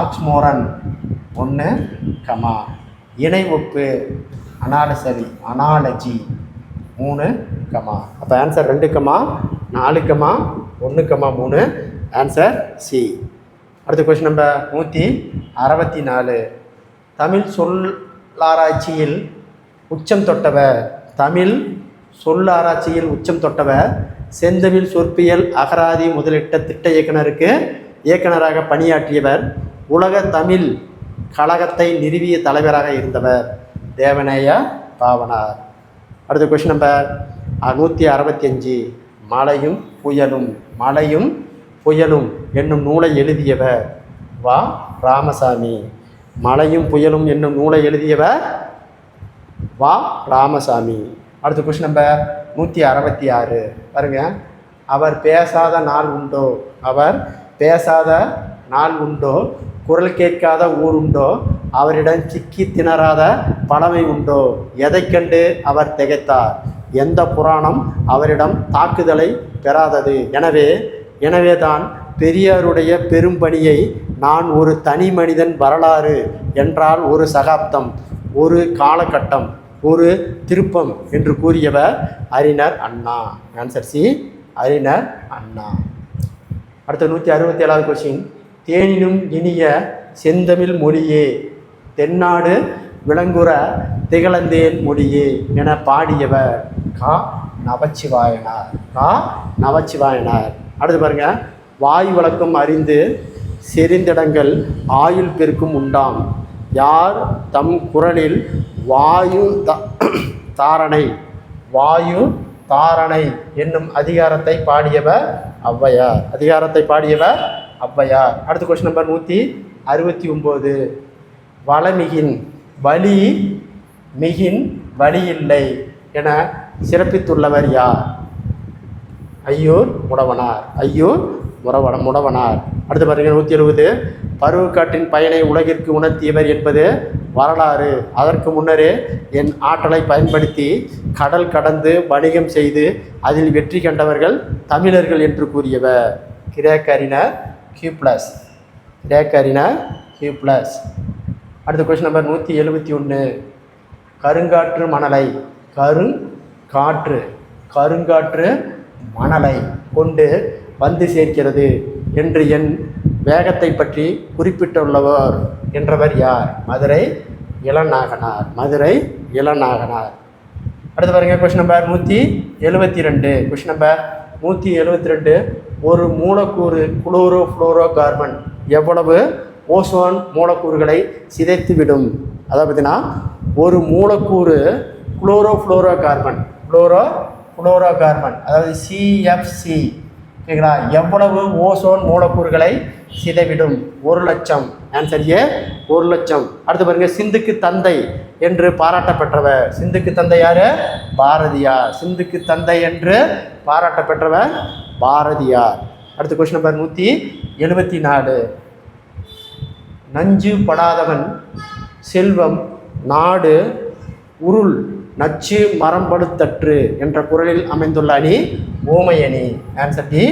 ஆக்ஸ்மோரன். 1 கமா. இணை ஒப்பு அனாலஜி. 3 கமா. அப்போ answer 2 comma, 4 comma, 1 comma, 3. Answer C. அடுத்த கொஸ்டின் நம்பர் 164. தமிழ் சொல்லாராய்ச்சியில் உச்சம் தொட்டவர். தமிழ் சொல்லாராய்ச்சியில் உச்சம் தொட்டவர் செந்தமிழ் சொற்பியல் அகராதி முதலிட்ட திட்ட இயக்குனருக்கு இயக்குனராக பணியாற்றியவர். உலக தமிழ் கழகத்தை நிறுவிய தலைவராக இருந்தவர் தேவநேய பாவனார். அடுத்த கொஸ்டின் நம்பர் 165. மழையும் புயலும். மழையும் புயலும் என்னும் நூலை எழுதியவர் வா. ராமசாமி. மழையும் புயலும் என்னும் நூலை எழுதியவர் வா. ராமசாமி. அடுத்த கொஸ்டின் நம்பர் 166. பாருங்க, அவர் பேசாத நாள் உண்டோ? அவர் பேசாத நாள் உண்டோ? குரல் கேட்காத ஊர் உண்டோ? அவரிடம் சிக்கி திணறாத பழமை உண்டோ? எதை கண்டு அவர் திகைத்தார்? எந்த புராணம் அவரிடம் தாக்குதலை பெறாதது? எனவேதான் பெரியாருடைய பெரும்பணியை நான் ஒரு தனி மனிதன் வரலாறு என்றால் ஒரு சகாப்தம், ஒரு காலகட்டம், ஒரு திருப்பம் என்று கூறியவர் அறிஞர் அண்ணா. ஆன்சர் சி, அறிஞர் அண்ணா. அடுத்த 167வது கொஸ்டின். தேனினும் இனிய செந்தமிழ் மொழியே, தென்னாடு விளங்குற திகழந்தேன் மொழியே என பாடியவர் கா. நமச்சிவாயனார். கா. நமச்சிவாயனார். அடுத்து பாருங்க, வாய் வழக்கம் அறிந்து செறிந்திடங்கள் ஆயுள் பெருக்கும் உண்டாம். யார் தம் குரலில் வாயு தாரணை என்னும் அதிகாரத்தை பாடியவர் ஔவையார். அடுத்த கொஸ்டின் நம்பர் 169. வளமிகின் வலி மிகின் வழியில்லை என சிறப்பித்துள்ளவர் யார்? ஐயூர் முடவனார். அடுத்து பாருங்கள் 170. பருவக்காற்றின் பயனை உலகிற்கு உணர்த்தியவர் என்பது வரலாறு. அதற்கு முன்னரே என் ஆற்றலை பயன்படுத்தி கடல் கடந்து வணிகம் செய்து அதில் வெற்றி கண்டவர்கள் தமிழர்கள் என்று கூறியவர் கிரேக்க அறிஞர் கியூப்ளஸ். அடுத்த கொஸ்டின் நம்பர் 171. கருங்காற்று மணலை கொண்டு வந்து சேர்க்கிறது என்று என் வேகத்தை பற்றி குறிப்பிட்டுள்ளவர் என்றவர் யார்? மதுரை இளநாகனார். அடுத்து பாருங்கள் கொஸ்டின் நம்பர் 172. Question number 172. ஒரு மூலக்கூறு குளோரோ ஃப்ளோரோ கார்பன் எவ்வளவு ஓசோன் மூலக்கூறுகளை சிதைத்துவிடும்? அதாவது பார்த்தீங்கன்னா ஒரு மூலக்கூறு குளோரோ ஃப்ளோரோ கார்பன் அதாவது CFC ஓகேங்களா, எவ்வளவு ஓசோன் மூலக்கூறுகளை சிதைவிடும்? 1,00,000. Answer A 1,00,000. அடுத்து பாருங்க, சிந்துக்கு தந்தை என்று பாராட்டப்பெற்றவர். சிந்துக்கு தந்தை யாரு? பாரதியார். சிந்துக்கு தந்தை என்று பாராட்டப்பெற்றவர் பாரதியார். அடுத்த கொஸ்டின் நம்பர் 174. நஞ்சு படாதவன் செல்வம் நாடு உருள் நச்சு மரம்படுத்தற்று என்ற குறளில் அமைந்துள்ள அணி ஓமை அணி. ஆன்சர் டி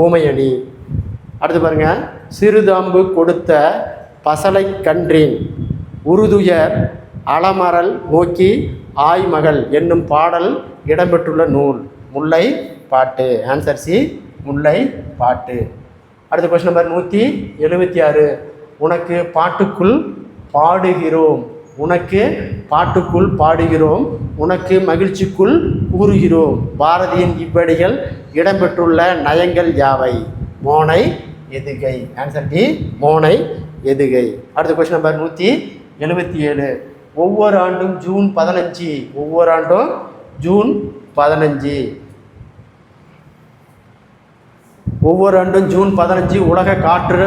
ஓமை அணி. அடுத்து பாருங்க, சிறுதாம்பு கொடுத்த பசலை கன்றின் உருதுயர் அலமரல் நோக்கி ஆய்மகள் என்னும் பாடல் இடம்பெற்றுள்ள நூல் முல்லை பாட்டு. ஆன்சர் சி முல்லை பாட்டு. அடுத்த கொஸ்டின் நம்பர் 176. உனக்கு பாட்டுக்குள் பாடுகிறோம் உனக்கு மகிழ்ச்சிக்குள் கூறுகிறோம். பாரதியின் இவ்வடிகள் இடம்பெற்றுள்ள நயங்கள் யாவை? மோனை எதுகை. ஆன்சர் டி மோனை எதுகை. அடுத்த கொஸ்டின் நம்பர் 177. ஒவ்வொரு ஆண்டும் ஜூன் 15 உலக காற்று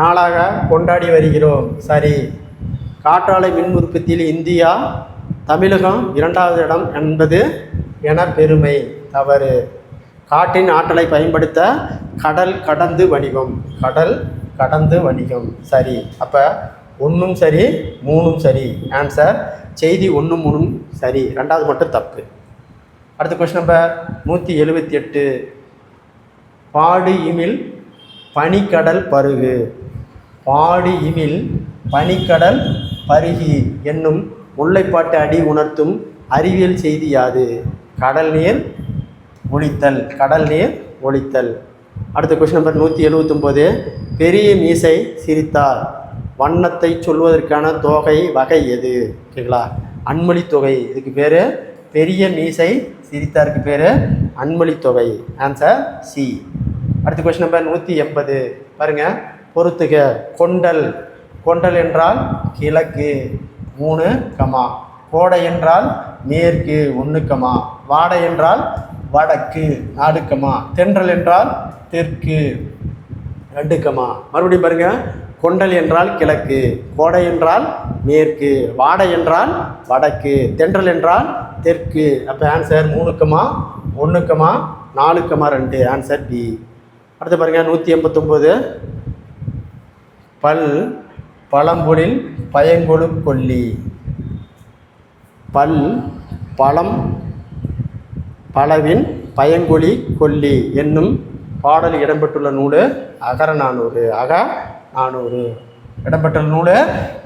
நாளாக கொண்டாடி வருகிறோம். சரி. காற்றாலை மின் உற்பத்தியில் இந்தியா தமிழகம் 2வது இடம் என்பது என பெருமை. தவறு. காற்றின் ஆற்றலை பயன்படுத்த கடல் கடந்து வணிகம். சரி. அப்போ 1ம் சரி 3ம் சரி. ஆன்சர் செய்தி 1 3ம் சரி, 2வது மட்டும் தப்பு. அடுத்த கொஸ்டின் நம்பர் 178. பாடு இமில் பனிக்கடல் பருகி என்னும் முல்லைப்பாட்டு அடி உணர்த்தும் அறிவியல் செய்தி யாது? கடல் நீர் ஒழித்தல். அடுத்த கொஸ்டின் நம்பர் 179. பெரிய மீசை சிரித்தார் வண்ணத்தை சொல்வதற்கான தொகை வகை எது? ஓகேங்களா, அன்மொழி தொகை. இதுக்கு பேர் பெரிய மீசை சிரித்தாருக்கு பேர் அன்மொழி தொகை. Answer C. அடுத்த கொஸ்டின் நம்பர் 180. பாருங்க, பொறுத்துக. கொண்டல் என்றால் கிழக்கு 3, கோடை என்றால் மேற்கு 1, வாடை என்றால் வடக்கு 4, தென்றல் என்றால் தெற்கு 2, மறுபடியும் பாருங்க, கொண்டல் என்றால் கிழக்கு, கோடை என்றால் மேற்கு, வாடை என்றால் வடக்கு, தென்றல் என்றால் தெற்கு. அப்போ ஆன்சர் 3, 1, 4, 2. Answer B. அடுத்து பாருங்க 189. பழம்பொழில் பயங்கொழு கொல்லி. பழம் பலவின் பயங்கொழி கொல்லி என்னும் பாடல் இடம்பெற்றுள்ள நூல் அகநானூறு. இடம்பெற்றுள்ள நூல்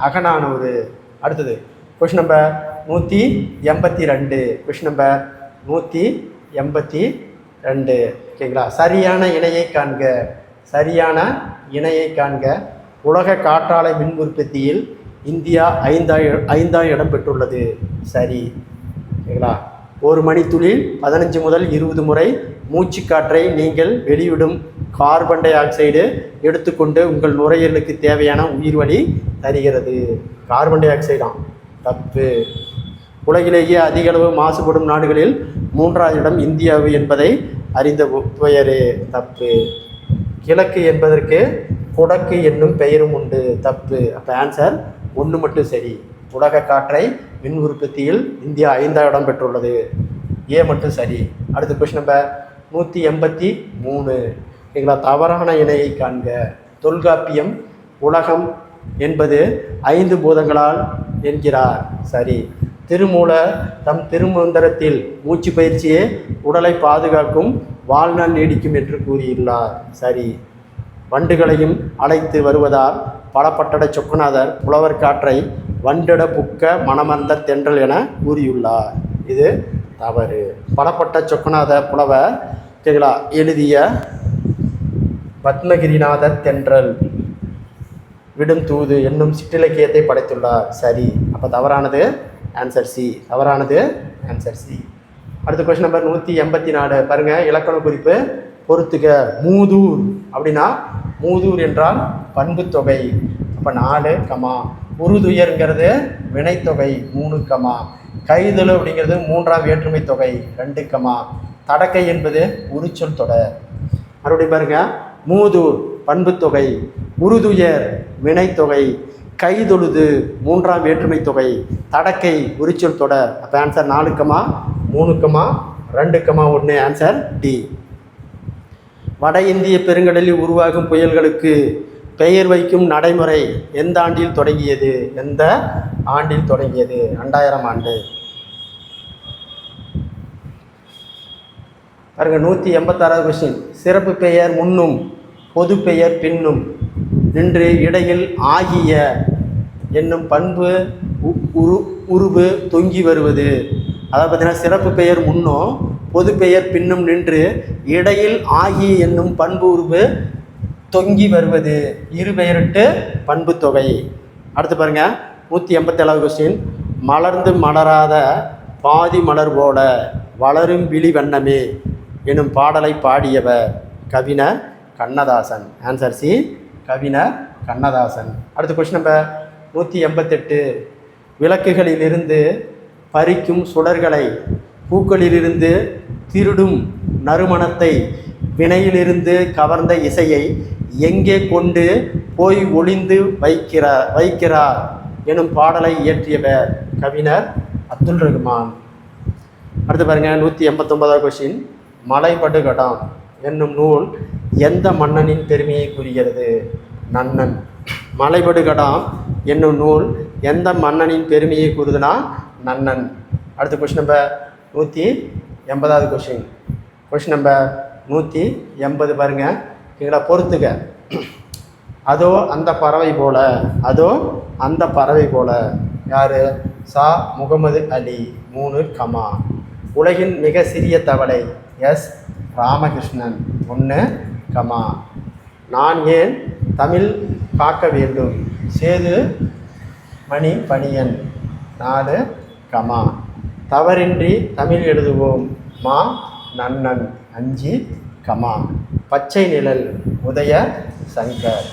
அகநானூறு. அடுத்தது கொஸ்டின் நம்பர் 182. Question number 182. ஓகேங்களா, சரியான இணையை காண்க. உலக காற்றாலை மின் உற்பத்தியில் இந்தியா 5ஆம் இடம் பெற்றுள்ளது. சரி. ஓகேங்களா, ஒரு மணித்துளில் 15 முதல் 20 முறை மூச்சுக்காற்றை நீங்கள் வெளியிடும் கார்பன் டை ஆக்சைடு எடுத்துக்கொண்டு உங்கள் நுரையீரலுக்கு தேவையான உயிர் வழி தருகிறது. கார்பன் டை ஆக்சைடாம். தப்பு. உலகிலேயே அதிக அளவு மாசுபடும் நாடுகளில் 3வது இடம் இந்தியாவு என்பதை அறிந்த பெயரு. தப்பு. கிழக்கு என்பதற்கு குடக்கு என்னும் பெயரும் உண்டு. தப்பு. அப்போ ஆன்சர் 1 மட்டும் சரி. உலக காற்றை மின் உற்பத்தியில் இந்தியா 5ஆம் இடம் பெற்றுள்ளது. ஏ மட்டும் சரி. அடுத்த கொஸ்டின் நம்பர் 183. ஓகேங்களா, தவறான இணையை காண்க. தொல்காப்பியம் உலகம் என்பது 5 பூதங்களால் என்கிறார். சரி. திருமூலர் தம் திருமந்திரத்தில் மூச்சு பயிற்சியே உடலை பாதுகாக்கும், வாழ்நாள் நீடிக்கும் என்று கூறியுள்ளார். சரி. வண்டுகளையும் அழைத்து வருவதால் பலப்பட்டட சொக்கநாதர் புலவர் காற்றை வண்டிட புக்க மணமர்ந்த தென்றல் என கூறியுள்ளார். இது தவறு. பலப்பட்ட சொக்கநாத புலவர் ஓகேங்களா எழுதிய பத்மகிரிநாத தென்றல் விடும் தூது என்னும் சிற்றிலக்கியத்தை படைத்துள்ளார். சரி. அப்போ தவறானது ஆன்சர் சி. தவறானது ஆன்சர் சி. அடுத்த கொஸ்டின் நம்பர் 184 பாருங்க, இலக்கண குறிப்பு பொறுத்துக. மூதூர் அப்படின்னா மூதூர் என்றால் பண்பு தொகை, அப்போ 4 கமா. உருதுயர்ங்கிறது வினைத்தொகை 3 கமா. கைதொழு அப்படிங்கிறது 3ஆம் வேற்றுமை தொகை 2 கமா. தடக்கை என்பது உரிச்சொல் தொடர். மறுபடியும் பாருங்க, மூதூர் பண்பு தொகை, உருதுயர் வினைத்தொகை, கைதொழுது 3ஆம் வேற்றுமை தொகை, தடக்கை உரிச்சொல் தொடர். அப்போ answer 4 comma 3 comma 2 comma 1. Answer D. வட இந்திய பெருங்கடலில் உருவாகும் புயல்களுக்கு பெயர் வைக்கும் நடைமுறை எந்த ஆண்டில் தொடங்கியது? எந்த ஆண்டில் தொடங்கியது? 2000 ஆண்டு. பாருங்க, 186 கொஸ்டின். சிறப்பு பெயர் முன்னும் பொது பெயர் பின்னும் நின்று இடையில் ஆகிய என்னும் பண்பு உருவு தொங்கி வருவது. அதாவது பார்த்தீங்கன்னா, சிறப்பு பெயர் முன்னும் பொது பெயர் பின்னும் நின்று இடையில் ஆகிய என்னும் பண்பு உருவு தொங்கி வருவது இரு பெயரிட்டு பண்பு தொகை. அடுத்து பாருங்க, 187 கொஸ்டின். மலர்ந்து மலராத பாதி மலர் போல வளரும் விழி வண்ணமே எனும் பாடலை பாடியவர் கவிஞர் கண்ணதாசன். ஆன்சர் சி, கவிஞர் கண்ணதாசன். அடுத்த கொஸ்டின் நம்பர் 188. விளக்குகளிலிருந்து பறிக்கும் சுடர்களை, பூக்களிலிருந்து திருடும் நறுமணத்தை, வினையிலிருந்து கவர்ந்த இசையை எங்கே கொண்டு போய் ஒளிந்து வைக்கிறார் எனும் பாடலை இயற்றியவர் கவிஞர் அப்துல் ரஹ்மான். அடுத்து பாருங்க, 189 கொஸ்டின். மலைபடுகடம் என்னும் நூல் எந்த மன்னனின் பெருமையை கூறுகிறது? நன்னன். மலைபடுகடம் என்னும் நூல் எந்த மன்னனின் பெருமையை கூறுதுன்னா நன்னன். அடுத்த question number 180 question. Question number 180 பாருங்க, எங்களை பொறுத்துக. அதோ அந்த பறவை போல, அதோ அந்த பறவை போல யாரு? சா முகமது அலி 3 கமா. உலகின் மிக சிறிய தவளை எஸ் ராமகிருஷ்ணன் 1 கமா. நான் ஏன் தமிழ் காக்க வேண்டும்? சேது மணி பணியன் 4 கமா. தவறின்றி தமிழ் எழுதுவோம் மா நன்னன் 5 கமா. பச்சை நிழல் உதய சங்கர்.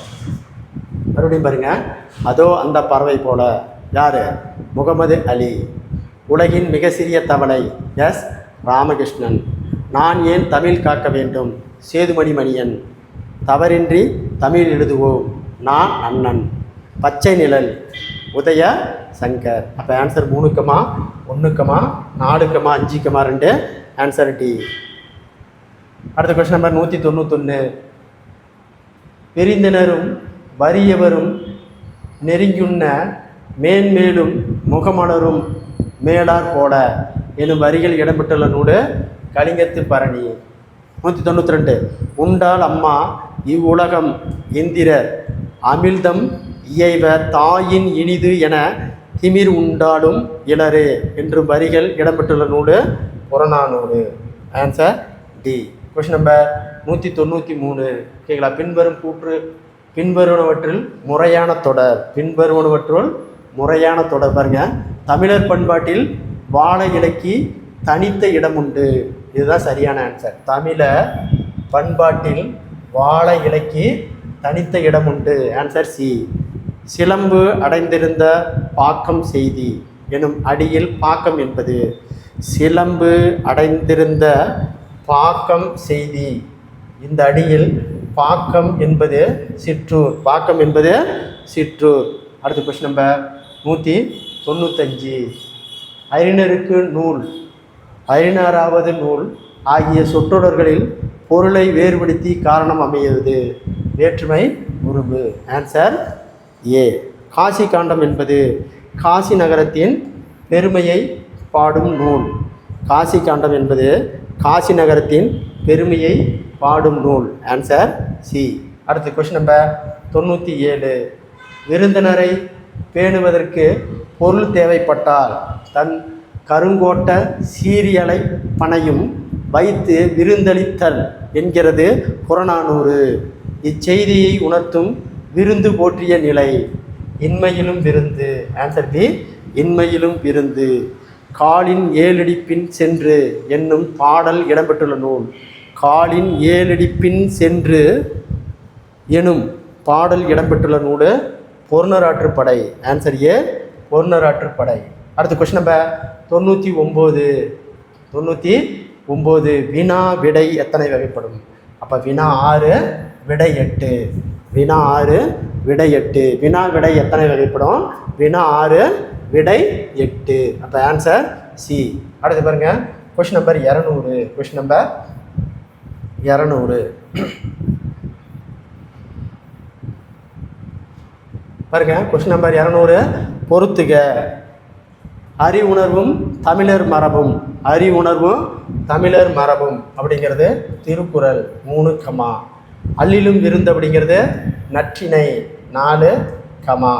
மறுபடியும் பாருங்க, அதோ அந்த பறவை போல யார்? முகமது அலி. உலகின் மிக சிறிய தவளை எஸ் ராமகிருஷ்ணன். நான் ஏன் தமிழ் காக்க வேண்டும்? சேதுமணி மணியன். தவறின்றி தமிழ் எழுதுவோம் நான் அண்ணன். பச்சை நிழல் உதய சங்கர். அப்போ answer 3 comma 1 comma 4 comma 5 comma 2. Answer D. அடுத்த கொஸ்டின் நம்பர் 191. பெரிந்தினரும் வறியவரும் நெருங்குண்ண மேன்மேலும் முகமலரும் மேலார் போல எனும் வரிகள் இடம்பெற்றுள்ள நூல் கலிங்கத்து பரணி. 192. உண்டால் அம்மா இவ்வுலகம் இந்திரர் அமிழ்தம் இயைவர் தாயின் இனிது என திமிர் உண்டாலும் இளரே என்றும் வரிகள் இடம்பெற்றுள்ள நூல் Purananuru. Answer D. Question number 193. கேட்கலாம். பின்வருவனவற்றில் முறையான தொடர். பின்வருவனவற்றுள் முறையான தொடர் பாருங்க. தமிழர் பண்பாட்டில் வாழ இலக்கி தனித்த இடம் உண்டு. இதுதான் சரியான ஆன்சர். தமிழர் பண்பாட்டில் வாழ இலக்கி தனித்த இடம் உண்டு. Answer C. சிலம்பு அடைந்திருந்த பாக்கம் செய்தி எனும் அடியில் பாக்கம் என்பது. சிலம்பு அடைந்திருந்த பாக்கம் செய்தி, இந்த அடியில் பாக்கம் என்பது சிற்றூர். பாக்கம் என்பது சிற்றூர். அடுத்த கொஸ்டின் நம்பர் 195. அறிஞருக்கு நூல், அறிஞராவது நூல் ஆகிய சொற்றொடர்களில் பொருளை வேறுபடுத்தி காரணம் அமைவது. வேற்றுமை உருவு. Answer A. காசி காண்டம் என்பது காசி நகரத்தின் பெருமையை பாடும் நூல். காசி காண்டம் என்பது காசி நகரத்தின் பெருமையை பாடும் நூல். Answer C. அடுத்த கொஸ்டின் நம்பர் 97. விருந்தினரை பேணுவதற்கு பொருள் தேவைப்பட்டால் தன் கருங்கோட்ட சீரியலை பனையும் வைத்து விருந்தளித்தல் என்கிறது புறநானூறு. இச்செய்தியை உணர்த்தும் விருந்து போற்றிய நிலை. இன்மையிலும் விருந்து. Answer B. இன்மையிலும் விருந்து. காலின் ஏழடி பின் சென்று என்னும் பாடல் இடம்பெற்றுள்ள நூல். காலின் ஏழடி பின் சென்று எனும் பாடல் இடம்பெற்றுள்ள நூல் பொருணராற்றுப்படை. Answer A, பொருணராற்றுப்படை. அடுத்த கொஸ்டின் நம்பர் 99. வினா விடை எத்தனை வகைப்படும்? அப்போ வினா 6 விடை 8. வினா 6 விடை 8. வினா விடை எத்தனை வகைப்படும்? வினா 6 விடை 8. அப்போ ஆன்சர் சி. அடுத்து பாருங்க கொஸ்டின் நம்பர் 200. கொஸ்டின் நம்பர் 200 பாருங்க. கொஸ்டின் நம்பர் 200 பொறுத்துக. அறிவுணர்வும் தமிழர் மரபும். அறிவுணர்வும் தமிழர் மரபும் அப்படிங்கிறது திருக்குறள் 3 கமா. அல்லிலும் விருந்து அப்படிங்கிறது நற்றிணை 4 கமா.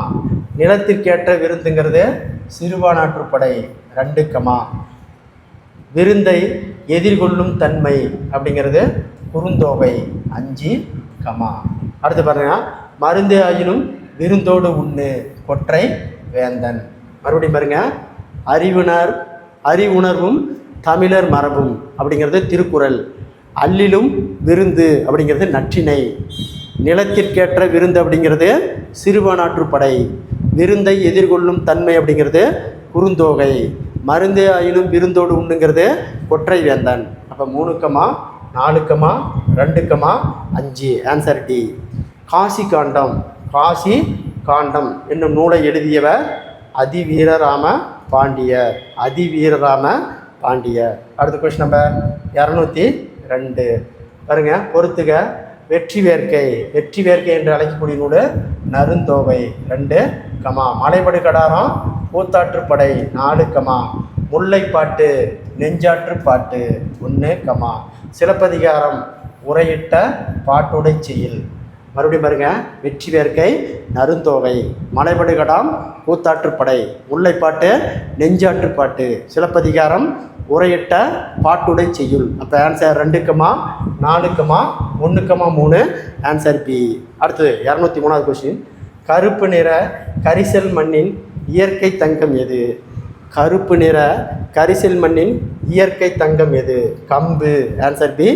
நிலத்திற்கேற்ற விருந்துங்கிறது சிறுபானாற்றுப்படை 2 கமா. விருந்தை எதிர்கொள்ளும் தன்மை அப்படிங்கிறது குறுந்தோகை 5 கமா. அடுத்து பாருங்க, மருந்தே ஆயினும் விருந்தோடு உண்ணு கொற்றை வேந்தன். மறுபடியும் பாருங்க, அறிவுணர்வும் தமிழர் மரபும் அப்படிங்கிறது திருக்குறள். அல்லிலும் விருந்து அப்படிங்கிறது நற்றிணை. நிலத்திற்கேற்ற விருந்து அப்படிங்கிறது சிறுபானாற்றுப்படை. விருந்தை எதிர்கொள்ளும் தன்மை அப்படிங்கிறது குறுந்தோகை. மருந்தே ஆயினும் விருந்தோடு உண்ணுங்கிறது கொற்றை வேந்தன். அப்போ 3 comma 4 comma 2 comma 5. Answer D. Kasi Kandam என்னும் நூலை எழுதியவர் அதிவீரராம பாண்டியர். அதிவீரராம பாண்டியர். அடுத்த கொஸ்டின் நம்பர் 202 பாருங்க. பொறுத்துக. வெற்றி வேர்க்கை என்று அழைக்கக்கூடிய நூல் நருந்தோகை 2 கமா. மலைபடு கடாரம் கூத்தாற்றுப்படை 4 கமா. முல்லைப்பாட்டு நெஞ்சாற்றுப்பாட்டு 1 கமா. சிலப்பதிகாரம் உரையிட்ட பாட்டுடை செயல். மறுபடியும் பாருங்க, வெற்றி வேர்க்கை நருந்தோகை, மலைபடுகடாம் கூத்தாற்றுப்படை, முல்லைப்பாட்டு நெஞ்சாற்றுப்பாட்டு, சிலப்பதிகாரம் உரையிட்ட பாட்டுடை செய்யுள். அப்போ answer 2 comma 4 comma 1 comma 3. Answer B. அடுத்தது 203வது கொஸ்டின். கருப்பு நிற கரிசல் மண்ணின் இயற்கை தங்கம் எது? கருப்பு நிற கரிசல் மண்ணின் இயற்கை தங்கம் எது? கம்பு. ஆன்சர் பி,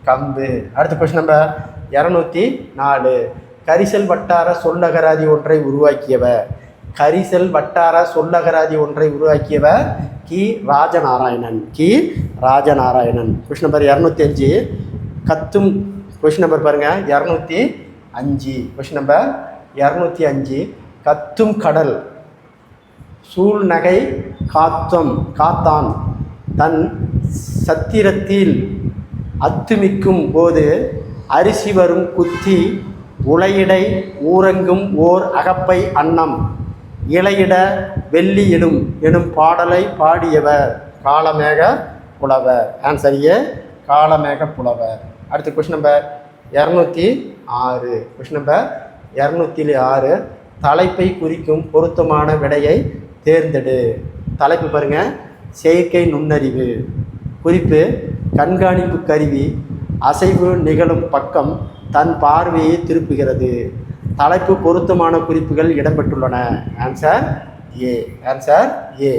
கம்பு. அடுத்த கொஸ்டின் நம்பர் 204. கரிசல் வட்டார சொல்லகராதி ஒன்றை உருவாக்கியவர். கரிசல் வட்டார சொல்லகராதி ஒன்றை உருவாக்கியவர் கி. ராஜநாராயணன். Question number 205. கத்தும். கொஸ்டின் நம்பர் பாருங்க 205. Question number 205. கத்தும் கடல் சூழ்நகை காத்தான் தன் சத்திரத்தில் அத்துமிக்கும் போது அரிசி வரும் குத்தி உலையிடை ஊரங்கும் ஓர் அகப்பை அன்னம் இலையிட வெள்ளி எனும் பாடலை பாடியவர் காலமேக புலவர். ஆன்சர் ஏ, காலமேக புலவர். அடுத்த கொஸ்டின் நம்பர் 206. Question number 206. தலைப்பை குறிக்கும் பொருத்தமான விடையை தேர்ந்தெடு. தலைப்பு பாருங்க, செயற்கை நுண்ணறிவு. குறிப்பு, கண்காணிப்பு கருவி அசைவு நிகழும் பக்கம் தன் பார்வையை திருப்புகிறது. தலைப்பு பொருத்தமான குறிப்புகள் இடம்பெற்றுள்ளன. Answer A.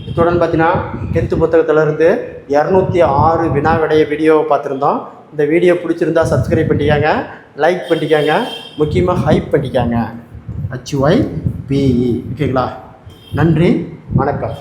இத்துடன் பார்த்தீங்கன்னா 10th புத்தகத்திலிருந்து 206 வினா விடைய வீடியோவை பார்த்துருந்தோம். இந்த வீடியோ பிடிச்சிருந்தா சப்ஸ்கிரைப் பண்ணிக்காங்க, லைக் பண்ணிக்காங்க, முக்கியமாக ஹைப் பண்ணிக்காங்க. HYPE. ஓகேங்களா? நன்றி, வணக்கம்.